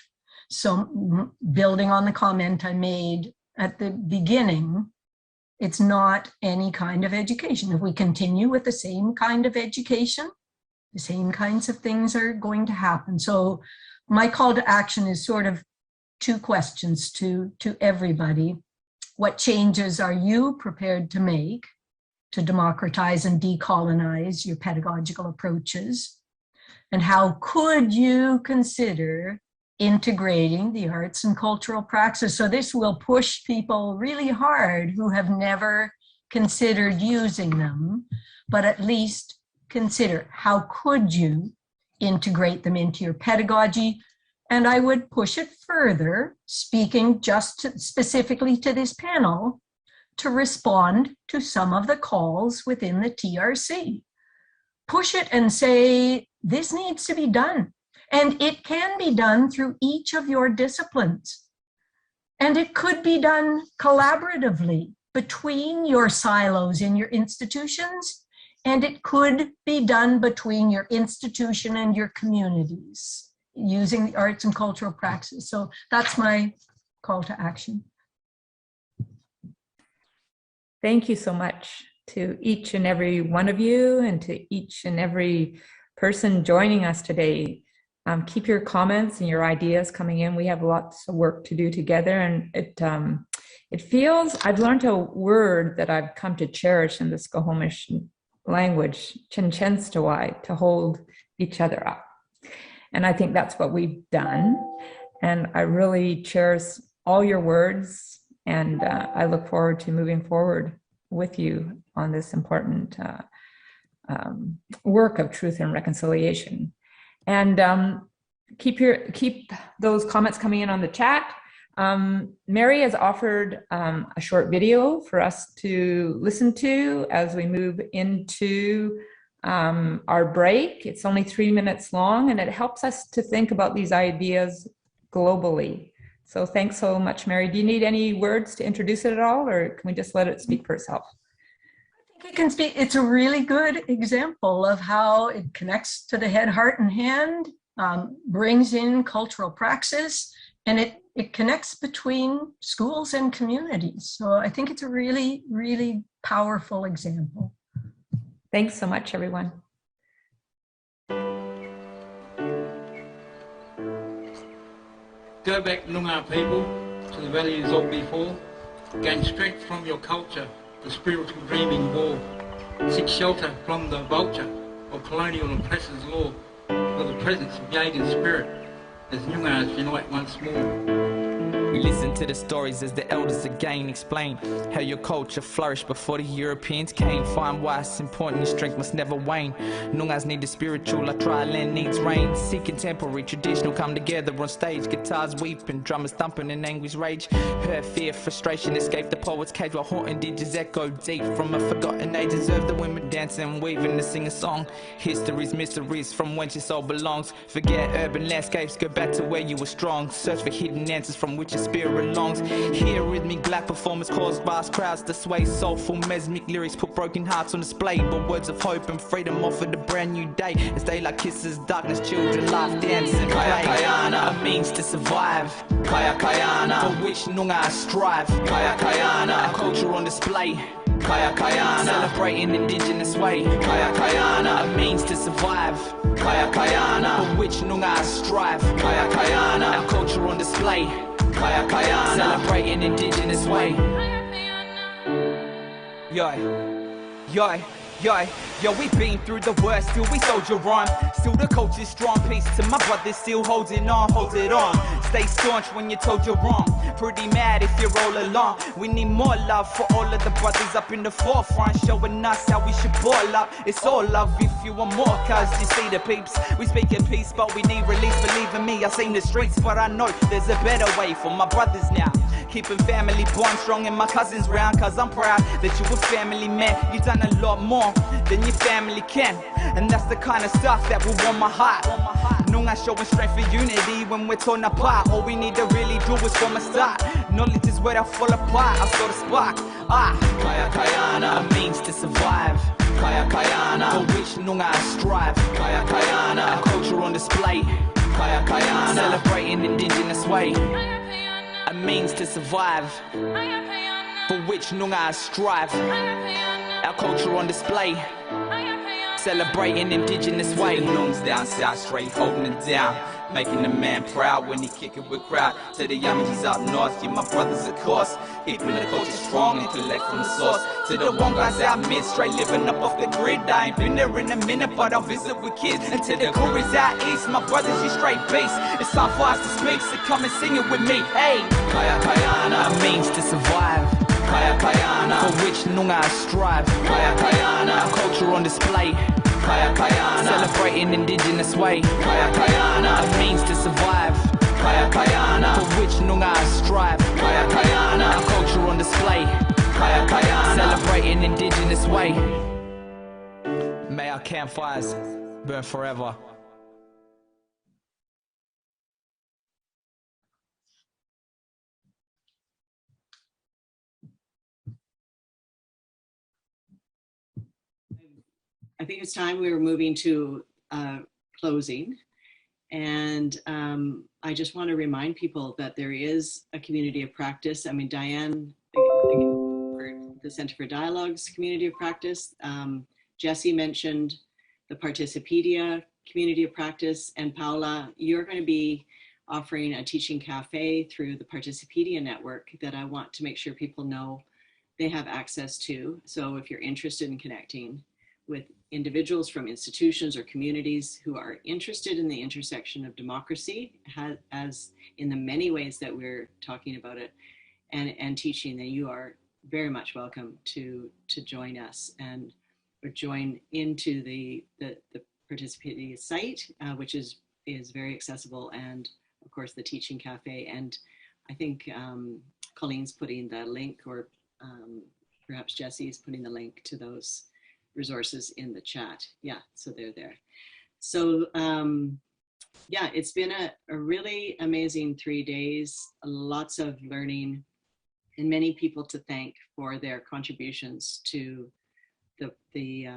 So building on the comment I made at the beginning, it's not any kind of education. If we continue with the same kind of education, the same kinds of things are going to happen. So my call to action is sort of two questions to everybody. What changes are you prepared to make to democratize and decolonize your pedagogical approaches? And how could you consider integrating the arts and cultural practice? So this will push people really hard who have never considered using them, but at least consider how could you integrate them into your pedagogy. And I would push it further, speaking specifically to this panel, to respond to some of the calls within the TRC. Push it and say, this needs to be done. And it can be done through each of your disciplines. And it could be done collaboratively between your silos in your institutions, and it could be done between your institution and your communities using the arts and cultural practices. So that's my call to action. Thank you so much to each and every one of you, and to each and every person joining us today. Keep your comments and your ideas coming in. We have lots of work to do together, and it feels, I've learned a word that I've come to cherish in the Squamish language, Chinchenstawai, to hold each other up. And I think that's what we've done. And I really cherish all your words, and I look forward to moving forward with you on this important work of truth and reconciliation. And keep those comments coming in on the chat. Mary has offered a short video for us to listen to as we move into our break. It's only 3 minutes long, and it helps us to think about these ideas globally. So thanks so much, Mary. Do you need any words to introduce it at all, or can we just let it speak for itself? I think it can speak. It's a really good example of how it connects to the head, heart, and hand, brings in cultural praxis, and it connects between schools and communities. So I think it's a really, really powerful example. Thanks so much, everyone. Go back, Noongar people, to the values of before. Gain strength from your culture, the spiritual dreaming war. Seek shelter from the vulture of colonial oppressors' law, for the presence of Jaeger's spirit, as Noongars unite once more. We listen to the stories as the elders again explain how your culture flourished before the Europeans came. Find why it's important, your strength must never wane. Noongars need the spiritual, like dry land needs rain. See contemporary, traditional come together on stage. Guitars weeping, drummers thumping in anguish rage. Hurt, fear, frustration, escape the poet's cage while haunting digits echo deep from a forgotten age. Deserve the women dancing, weaving to sing a song. History's mysteries from whence your soul belongs. Forget urban landscapes, go back to where you were strong. Search for hidden answers from which your spirit belongs. Hear rhythmic black performance cause vast crowds to sway. Soulful mesmic lyrics put broken hearts on display, but words of hope and freedom offered a brand new day. As daylight kisses darkness, children laugh, dance and play. Kaya Kayana, a means to survive. Kaya Kayana, for which Noongar strive. Kaya Kayana, a culture on display. Kaya Kayana, celebrating indigenous way. Kaya Kayana, a means to survive. Kaya Kayana, for which Noongar strive. Kaya Kayana, a culture on display. Kaya Kayana, celebrating indigenous way. Yo, we've been through the worst, still we soldier on. Still the culture's strong, peace to my brothers, still holding on, hold it on. Stay staunch when you're told you're wrong. Pretty mad if you're all along. We need more love for all of the brothers up in the forefront, showing us how we should ball up. It's all love if you want more, cause you see the peeps. We speak in peace, but we need release. Believe in me, I've seen the streets, but I know there's a better way for my brothers now. Keeping family bond strong and my cousins round, cause I'm proud that you a family man. You done a lot more than your family can, and that's the kind of stuff that will warm my heart. Noongar showing strength for unity when we're torn apart. All we need to really do is form a start. Knowledge is where I fall apart, I saw the spark. Kaya Kayana, a means to survive. Kaya Kayana, for which Noongar strive. Kaya Kayana, a culture on display. Kaya Kayana, celebrating indigenous way. A means to survive, for which Noongar strive. Our culture on display, celebrating indigenous way. The Noongs down south, straight holding it down, making a man proud when he kick it with crowd. To the Yamaji's up north, yeah, my brothers of course, keeping the culture strong and collect from the source. To the one guys out mid, straight living up off the grid. I ain't been there in a minute, but I'll visit with kids. And to the Cougars out east, my brothers, you straight beast. It's time for us to speak, so come and sing it with me. Hey, Kaya Kayana, a means to survive. Kaya Kayana, for which Noongar strive. Kaya Kayana, our culture on display. Kaya Kayana, celebrating indigenous way. Kaya Kayana, a means to survive. Kaya Kayana, for which Noongar strive. Kaya Kayana, our culture on display. Kaya Kayana, celebrating indigenous way. May our campfires burn forever. I think it's time we were moving to closing. And I just want to remind people that there is a community of practice. I mean, Diane, for the Center for Dialogue's community of practice. Jessie mentioned the Participedia community of practice. And Paula, you're going to be offering a teaching cafe through the Participedia network that I want to make sure people know they have access to. So if you're interested in connecting with individuals from institutions or communities who are interested in the intersection of democracy, as in the many ways that we're talking about it, and teaching, then you are very much welcome to join us or join into the Participating site, which is very accessible, and of course the Teaching Cafe. And I think Colleen's putting the link, or perhaps Jessie is putting the link to those resources in the chat. Yeah, so they're there. So yeah, it's been a really amazing 3 days, lots of learning, and many people to thank for their contributions to the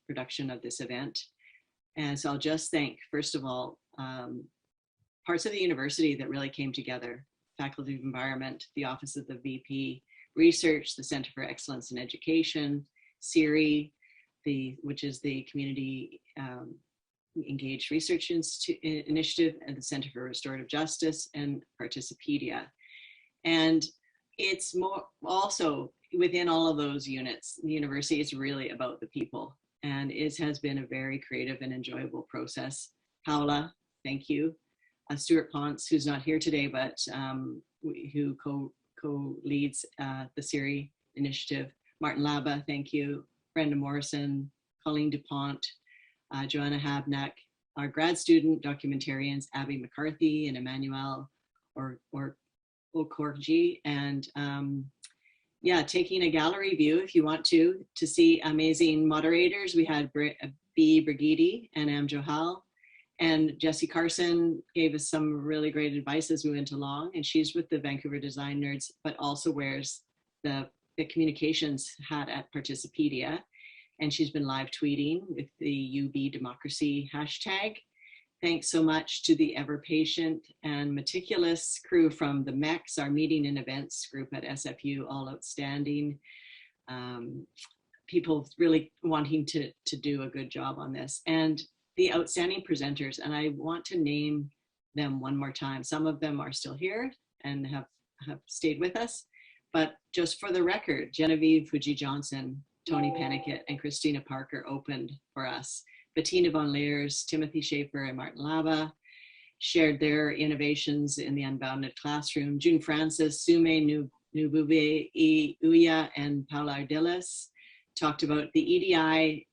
production of this event. And so I'll just thank, first of all, parts of the university that really came together: Faculty of Environment, the Office of the VP, Research, the Center for Excellence in Education, CIRI, which is the community Engaged Research Initiative, and the Center for Restorative Justice, and Participedia. And it's more also within all of those units, the university is really about the people, and it has been a very creative and enjoyable process. Paula, thank you. Stuart Ponce, who's not here today, but who co-leads the CIRI initiative. Martin Laba, thank you. Brenda Morrison, Colleen DuPont, Joanna Habnack, our grad student documentarians, Abby McCarthy and Emmanuel Okorji, and yeah, taking a gallery view if you want to see amazing moderators. We had B. Brigidi and Am Johal, and Jessie Carson gave us some really great advice as we went along, and she's with the Vancouver Design Nerds, but also wears the communications hat at Participedia, and she's been live tweeting with the UB Democracy hashtag. Thanks so much to the ever patient and meticulous crew from the MEX, our meeting and events group at SFU, all outstanding. People really wanting to do a good job on this. And the outstanding presenters, and I want to name them one more time. Some of them are still here and have stayed with us, but just for the record, Genevieve Fuji-Johnson, Tony Peniket, and Christina Parker opened for us. Bettina von Leers, Timothy Schaefer, and Martin Lava shared their innovations in the Unbounded Classroom. June Francis, Sume Nubube Uya, and Paula Ardiles talked about the EDI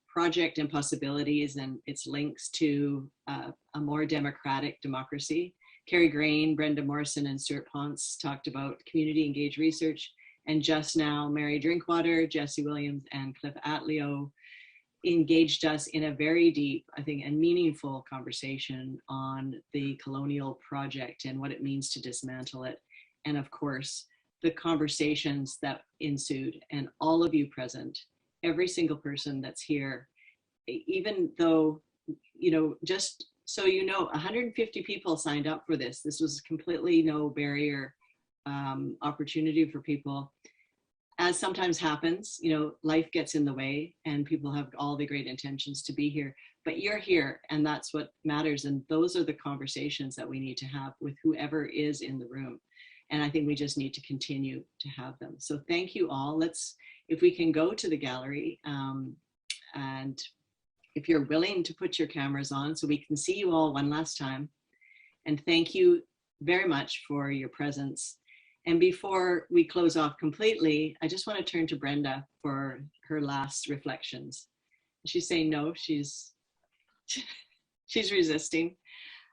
project and possibilities and its links to a more democratic democracy. Carrie Grain, Brenda Morrison, and Stuart Ponce talked about community engaged research. And just now, Mary Drinkwater, Jessie Williams, and Cliff Atleo engaged us in a very deep, I think, and meaningful conversation on the Colonial project and what it means to dismantle it. And of course, the conversations that ensued, and all of you present, every single person that's here, even though, you know, just so you know, 150 people signed up for this. This was completely no barrier opportunity for people. As sometimes happens, you know, life gets in the way and people have all the great intentions to be here, but you're here and that's what matters. And those are the conversations that we need to have with whoever is in the room. And I think we just need to continue to have them. So thank you all. Let's, if we can go to the gallery, and if you're willing to put your cameras on so we can see you all one last time. And thank you very much for your presence. And before we close off completely, I just want to turn to Brenda for her last reflections. She's saying no, she's resisting.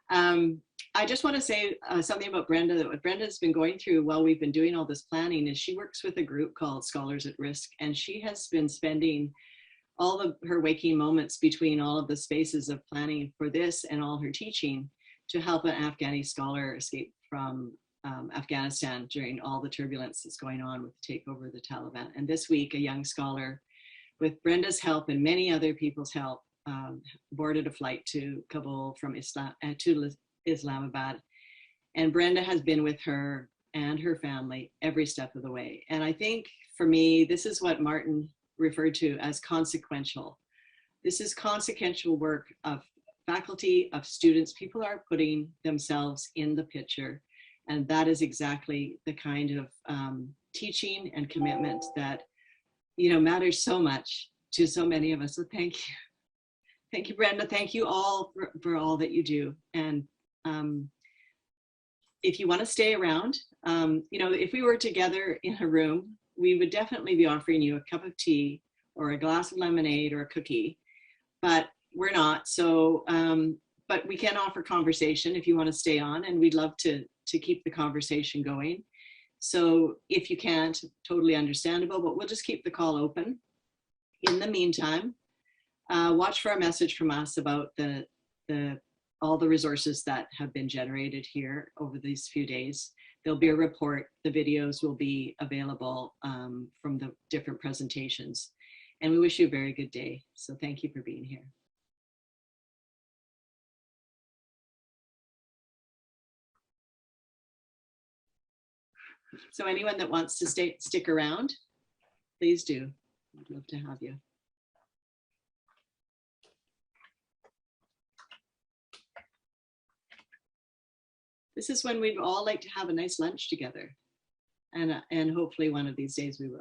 I just want to say something about Brenda, that what Brenda's been going through while we've been doing all this planning is she works with a group called Scholars at Risk, and she has been spending all of her waking moments between all of the spaces of planning for this and all her teaching to help an Afghani scholar escape from Afghanistan during all the turbulence that's going on with the takeover of the Taliban. And this week, a young scholar, with Brenda's help and many other people's help, boarded a flight to Kabul from Islamabad. And Brenda has been with her and her family every step of the way. And I think for me, this is what Martin referred to as consequential. This is consequential work of faculty, of students. People are putting themselves in the picture. And that is exactly the kind of teaching and commitment that, you know, matters so much to so many of us. So thank you. Thank you, Brenda. Thank you all for all that you do. And if you want to stay around, you know, if we were together in a room, we would definitely be offering you a cup of tea or a glass of lemonade or a cookie, but we're not. So, but we can offer conversation if you want to stay on, and we'd love to keep the conversation going. So if you can't, totally understandable, but we'll just keep the call open. In the meantime, watch for a message from us about all the resources that have been generated here over these few days. There'll be a report, the videos will be available from the different presentations. And we wish you a very good day. So thank you for being here. So anyone that wants to stick around, please do. I'd love to have you. This is when we'd all like to have a nice lunch together. And hopefully one of these days we will.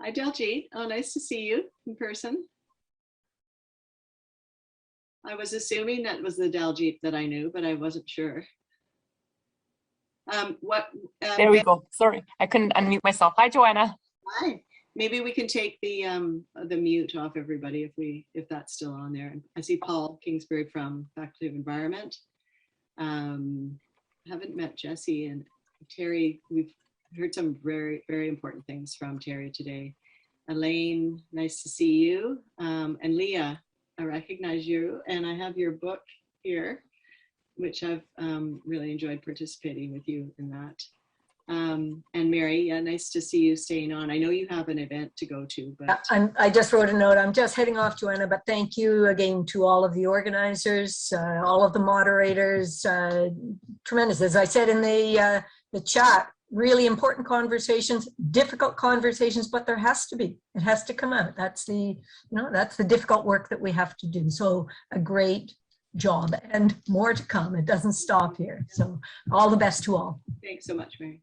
Hi, Daljeet. Oh, nice to see you in person. I was assuming that was the Daljeet that I knew, but I wasn't sure. There we go. Sorry, I couldn't unmute myself. Hi, Joanna. Hi. Maybe we can take the mute off everybody if that's still on there. I see Paul Kingsbury from Faculty of Environment. Haven't met Jessie and Terry. We've heard some very, very important things from Terry today. Elaine, nice to see you. And Leah, I recognize you, and I have your book here, which I've really enjoyed participating with you in that. And Mary, yeah, nice to see you staying on. I know you have an event to go to, but I just wrote a note. I'm just heading off, Joanna, but thank you again to all of the organizers, all of the moderators. Tremendous. As I said in the chat, really important conversations, difficult conversations, but there has to be. It has to come out. That's the, that's the difficult work that we have to do. So a great job and more to come. It doesn't stop here. So all the best to all. Thanks so much, Mary.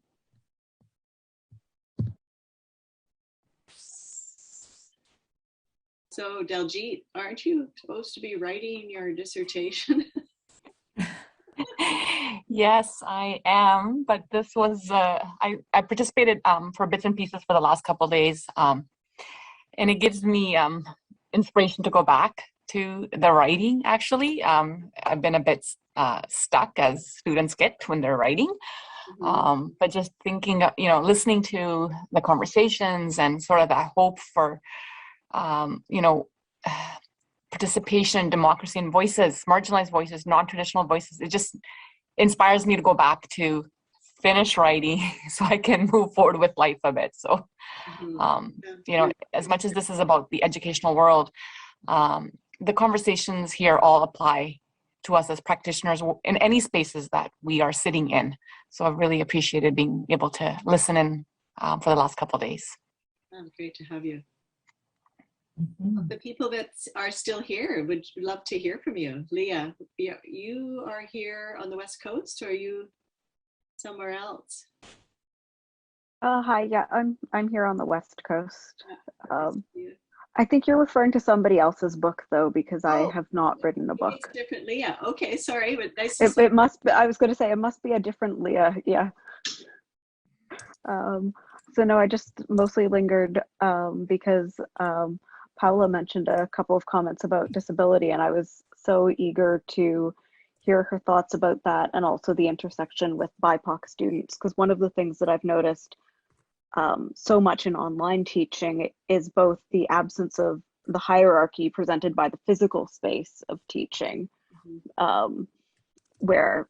So Daljeet, aren't you supposed to be writing your dissertation? Yes, I am, but this was, I participated for bits and pieces for the last couple of days, and it gives me inspiration to go back to the writing, actually. I've been a bit stuck, as students get when they're writing, but just thinking, listening to the conversations and sort of that hope for, participation, democracy, and voices, marginalized voices, non-traditional voices. It just inspires me to go back to finish writing so I can move forward with life a bit. So, as much as this is about the educational world, the conversations here all apply to us as practitioners in any spaces that we are sitting in. So I've really appreciated being able to listen in for the last couple of days. Oh, great to have you. The people that are still here would love to hear from you. Leah, you are here on the West Coast, or are you somewhere else? Hi, yeah, I'm here on the West Coast. I think you're referring to somebody else's book though, because I have not written the book. It's different Leah. Okay, sorry, but nice to see it must be, I was going to say it must be a different Leah. Yeah. So no, I just mostly lingered because Paula mentioned a couple of comments about disability, and I was so eager to hear her thoughts about that, and also the intersection with BIPOC students, because one of the things that I've noticed so much in online teaching is both the absence of the hierarchy presented by the physical space of teaching, where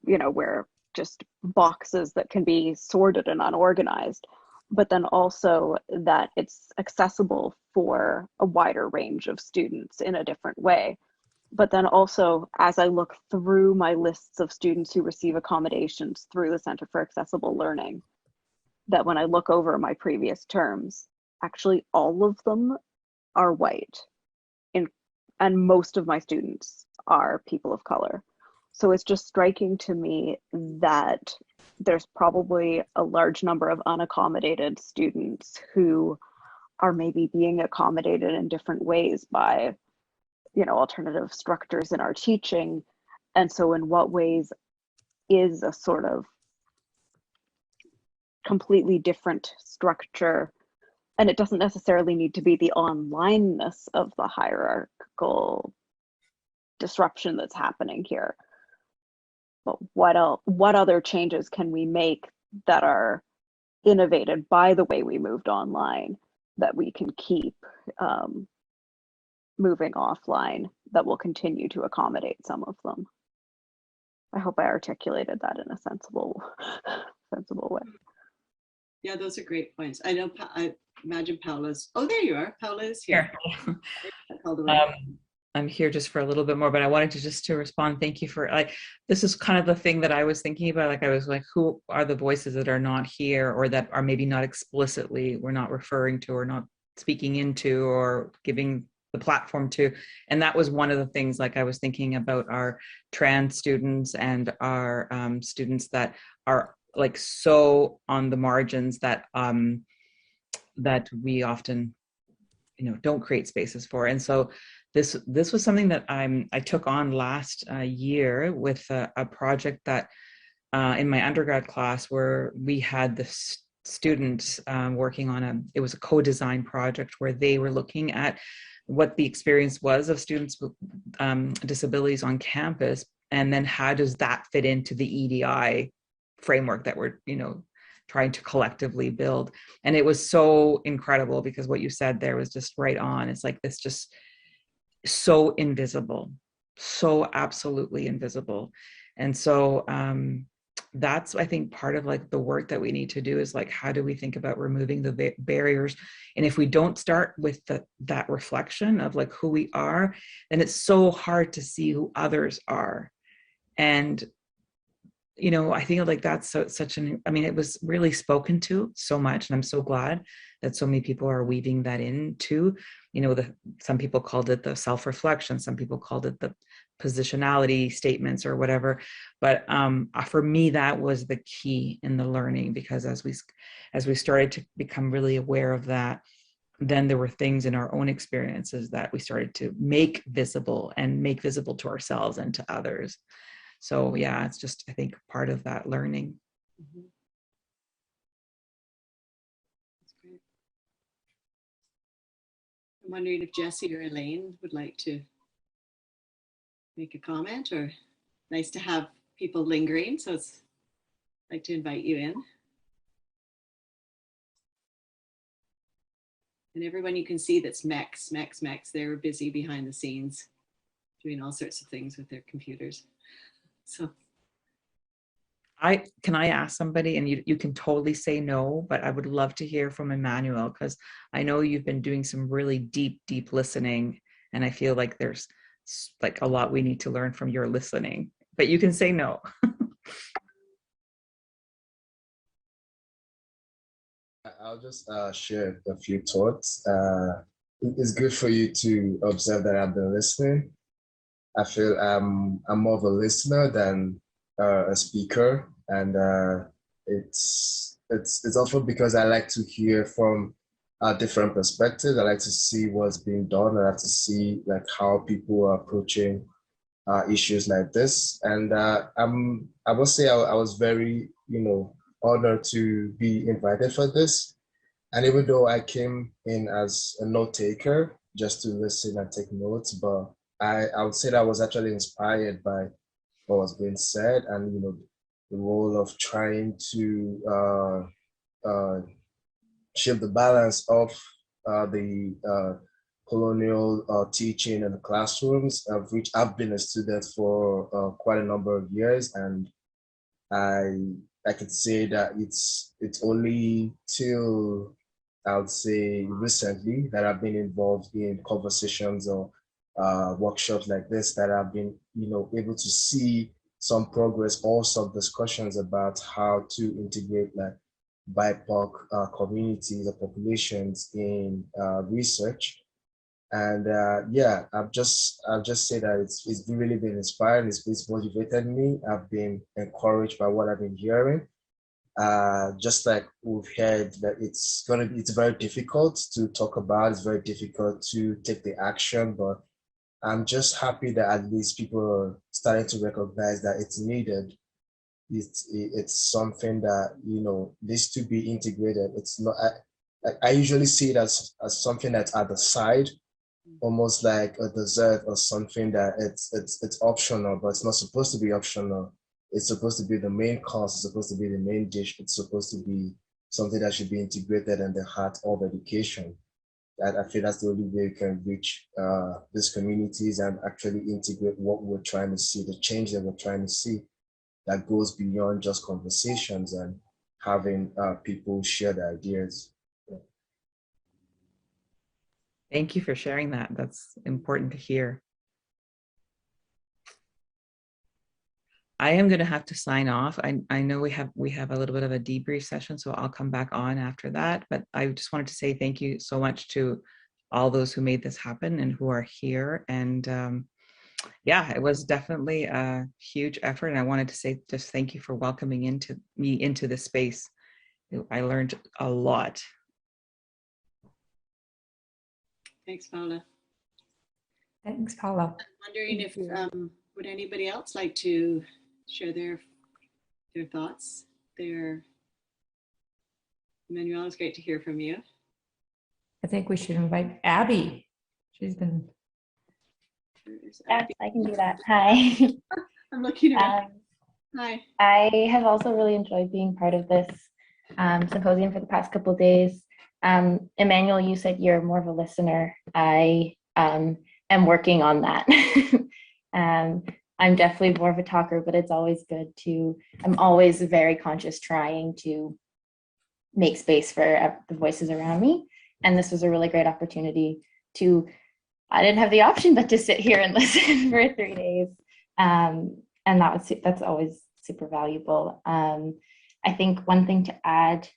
just boxes that can be sorted and unorganized, but then also that it's accessible for a wider range of students in a different way. But then also, as I look through my lists of students who receive accommodations through the Center for Accessible Learning, that when I look over my previous terms, actually all of them are white, and most of my students are people of color. So it's just striking to me that there's probably a large number of unaccommodated students who are maybe being accommodated in different ways by, alternative structures in our teaching. And so in what ways is a sort of completely different structure, and it doesn't necessarily need to be the onlineness of the hierarchical disruption that's happening here, but what other changes can we make that are innovated by the way we moved online that we can keep moving offline, that will continue to accommodate some of them. I hope I articulated that in a sensible way. Yeah, those are great points. I imagine Paula's, oh, there you are. Paula is here. I'm here just for a little bit more, but I wanted to respond. Thank you for, this is kind of the thing that I was thinking about. I was like, who are the voices that are not here, or that are maybe not explicitly, we're not referring to, or not speaking into, or giving the platform too. And that was one of the things, like I was thinking about our trans students and our students that are like so on the margins that that we often, you know, don't create spaces for. And so this was something that I took on last year with a project that in my undergrad class, where we had the students working on it was a co-design project where they were looking at what the experience was of students with disabilities on campus, and then how does that fit into the EDI framework that we're, you know, trying to collectively build. And it was so incredible because what you said there was just right on. It's like this just so invisible, so absolutely invisible. And so that's, I think, part of like the work that we need to do is like, how do we think about removing the barriers? And if we don't start with that reflection of like who we are, then it's so hard to see who others are. And, you know, I think like that's such an, I mean, it was really spoken to so much, and I'm so glad that so many people are weaving that into, you know, some people called it the self-reflection, some people called it the positionality statements or whatever. But for me, that was the key in the learning, because as we started to become really aware of that, then there were things in our own experiences that we started to make visible to ourselves and to others. So yeah, it's just, I think, part of that learning. Mm-hmm. That's great. I'm wondering if Jessie or Elaine would like to make a comment, or nice to have people lingering. So I'd like to invite you in. And everyone you can see that's MEX, they're busy behind the scenes doing all sorts of things with their computers. So can I ask somebody, and you can totally say no, but I would love to hear from Emmanuel, because I know you've been doing some really deep listening, and I feel like there's like a lot we need to learn from your listening, but you can say no. I'll just share a few thoughts. It's good for you to observe that I've been listening. I feel I'm more of a listener than a speaker, and it's also because I like to hear from different perspectives. I like to see what's being done. I like to see like how people are approaching issues like this. And I must say I was very, you know, honored to be invited for this. And even though I came in as a note taker just to listen and take notes, but I would say that I was actually inspired by what was being said, and, you know, the role of trying to shift the balance of the colonial teaching in the classrooms, of which I've been a student for quite a number of years. And I could say that it's only till, I would say, recently that I've been involved in conversations or workshops like this, that I've been, you know, able to see some progress or some discussions about how to integrate like BIPOC communities or populations in research. And yeah, I've just say that it's really been inspiring. It's motivated me. I've been encouraged by what I've been hearing. Just like we've heard that it's very difficult to talk about. It's very difficult to take the action, but I'm just happy that at least people are starting to recognize that it's needed. It's something that, you know, needs to be integrated. It's not. I usually see it as something that's at the side, almost like a dessert or something that it's optional, but it's not supposed to be optional. It's supposed to be the main course. It's supposed to be the main dish. It's supposed to be something that should be integrated in the heart of education. I feel that's the only way we can reach these communities and actually integrate what we're trying to see, the change that we're trying to see, that goes beyond just conversations and having people share their ideas. Thank you for sharing that. That's important to hear. I am going to have to sign off. I know we have a little bit of a debrief session, so I'll come back on after that. But I just wanted to say thank you so much to all those who made this happen and who are here. And yeah, it was definitely a huge effort. And I wanted to say just thank you for welcoming me into this space. I learned a lot. Thanks, Paula. Thanks, Paula. I'm wondering if would anybody else like to share their thoughts? Emmanuel, it's great to hear from you. I think we should invite Abby. She's been. Yes, I can do that. Hi. I'm looking around. Hi. I have also really enjoyed being part of this symposium for the past couple of days. Emmanuel, you said you're more of a listener. I am working on that. I'm definitely more of a talker, but it's always good I'm always very conscious trying to make space for the voices around me. And this was a really great opportunity I didn't have the option but to sit here and listen for 3 days. And that's always super valuable. I think one thing to add,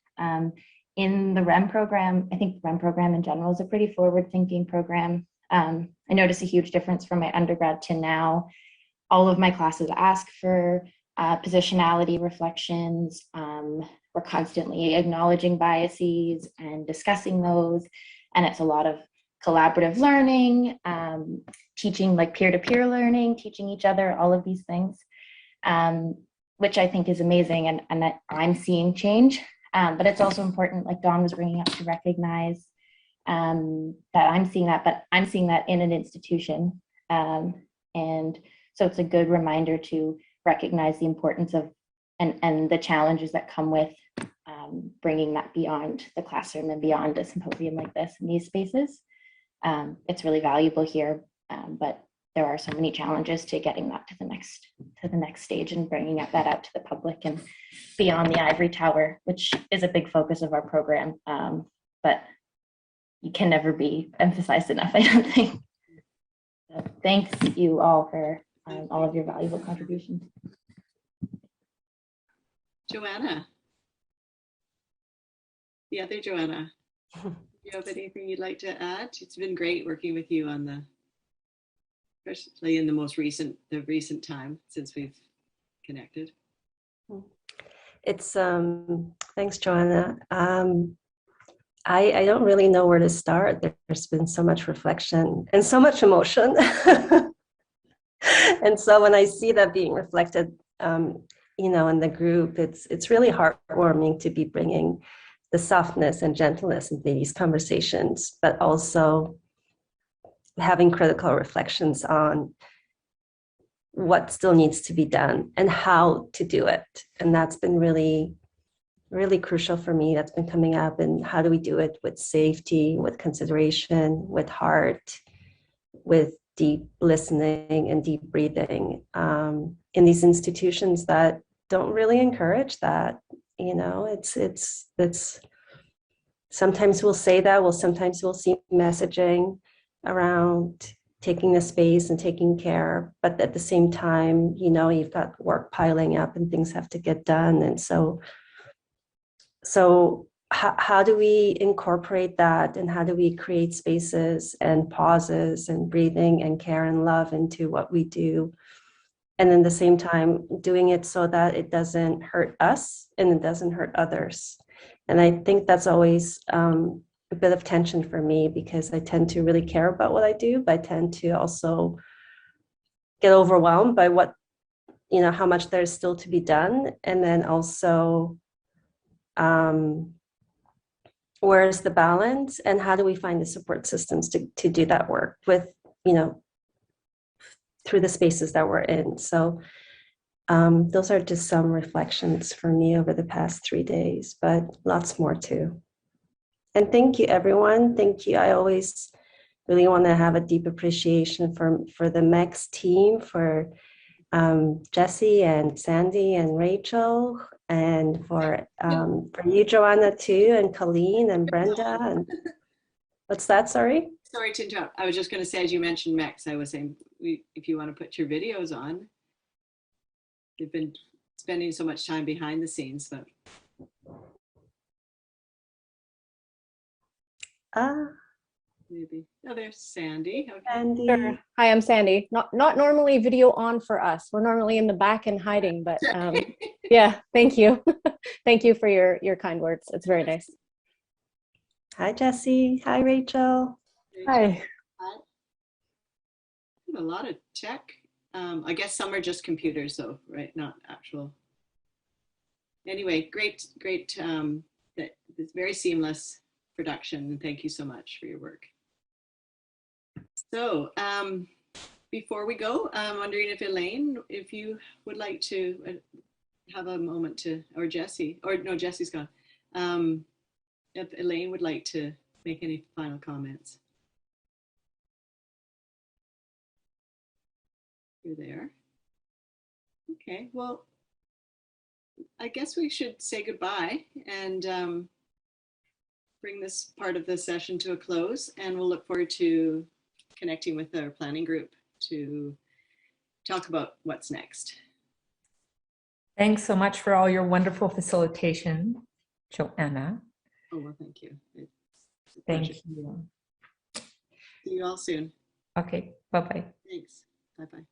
in the REM program, I think the REM program in general is a pretty forward-thinking program. I noticed a huge difference from my undergrad to now. All of my classes ask for positionality reflections. We're constantly acknowledging biases and discussing those. And it's a lot of collaborative learning, teaching like peer-to-peer learning, teaching each other, all of these things, which I think is amazing and that I'm seeing change. But it's also important, like Dawn was bringing up, to recognize that I'm seeing that, but I'm seeing that in an institution. And so it's a good reminder to recognize the importance of and the challenges that come with bringing that beyond the classroom and beyond a symposium like this in these spaces. It's really valuable here, but there are so many challenges to getting that to the next stage and bringing that out to the public and beyond the ivory tower, which is a big focus of our program, but you can never be emphasized enough, I don't think. So thanks you all for all of your valuable contributions. Joanna, the other Joanna, do you have anything you'd like to add? It's been great working with you on especially in the recent time since we've connected. It's thanks, Joanna. I don't really know where to start. There's been so much reflection and so much emotion. And so when I see that being reflected, in the group, it's really heartwarming to be bringing the softness and gentleness into these conversations, but also having critical reflections on what still needs to be done and how to do it. And that's been really, really crucial for me. That's been coming up. And how do we do it with safety, with consideration, with heart, with deep listening and deep breathing in these institutions that don't really encourage that. It's sometimes we'll say that, sometimes we'll see messaging around taking the space and taking care, but at the same time, you've got work piling up and things have to get done. And so how do we incorporate that, and how do we create spaces and pauses and breathing and care and love into what we do? And at the same time, doing it so that it doesn't hurt us and it doesn't hurt others. And I think that's always a bit of tension for me, because I tend to really care about what I do, but I tend to also get overwhelmed by how much there's still to be done. And then also, where's the balance, and how do we find the support systems to do that work with, through the spaces that we're in. So those are just some reflections for me over the past 3 days, but lots more too. And thank you, everyone. Thank you. I always really want to have a deep appreciation for the MEX team, for Jessie and Sandy and Rachel, and for you, Joanna, too, and Colleen and Brenda. And what's that? Sorry? Sorry to interrupt. I was just going to say, as you mentioned MEX, I was saying, if you want to put your videos on, you've been spending so much time behind the scenes, but. maybe. Oh, there's Sandy. Okay. Sandy. Sure. Hi, I'm Sandy. Not normally video on for us. We're normally in the back and hiding, but yeah, thank you. Thank you for your kind words. It's very nice. Hi, Jessie. Hi, Rachel. Hi. A lot of tech. I guess some are just computers though, right? Not actual. Anyway, great. It's very seamless production, and thank you so much for your work. So before we go, I'm wondering if Elaine, if you would like to have a moment to, or Jessie, or no, Jessie's gone. If Elaine would like to make any final comments. You're there. Okay, well, I guess we should say goodbye and bring this part of the session to a close, and we'll look forward to connecting with our planning group to talk about what's next. Thanks so much for all your wonderful facilitation, Joanna. Oh, well, thank you. Thank you. See you all soon. Okay, bye-bye. Thanks. Bye-bye.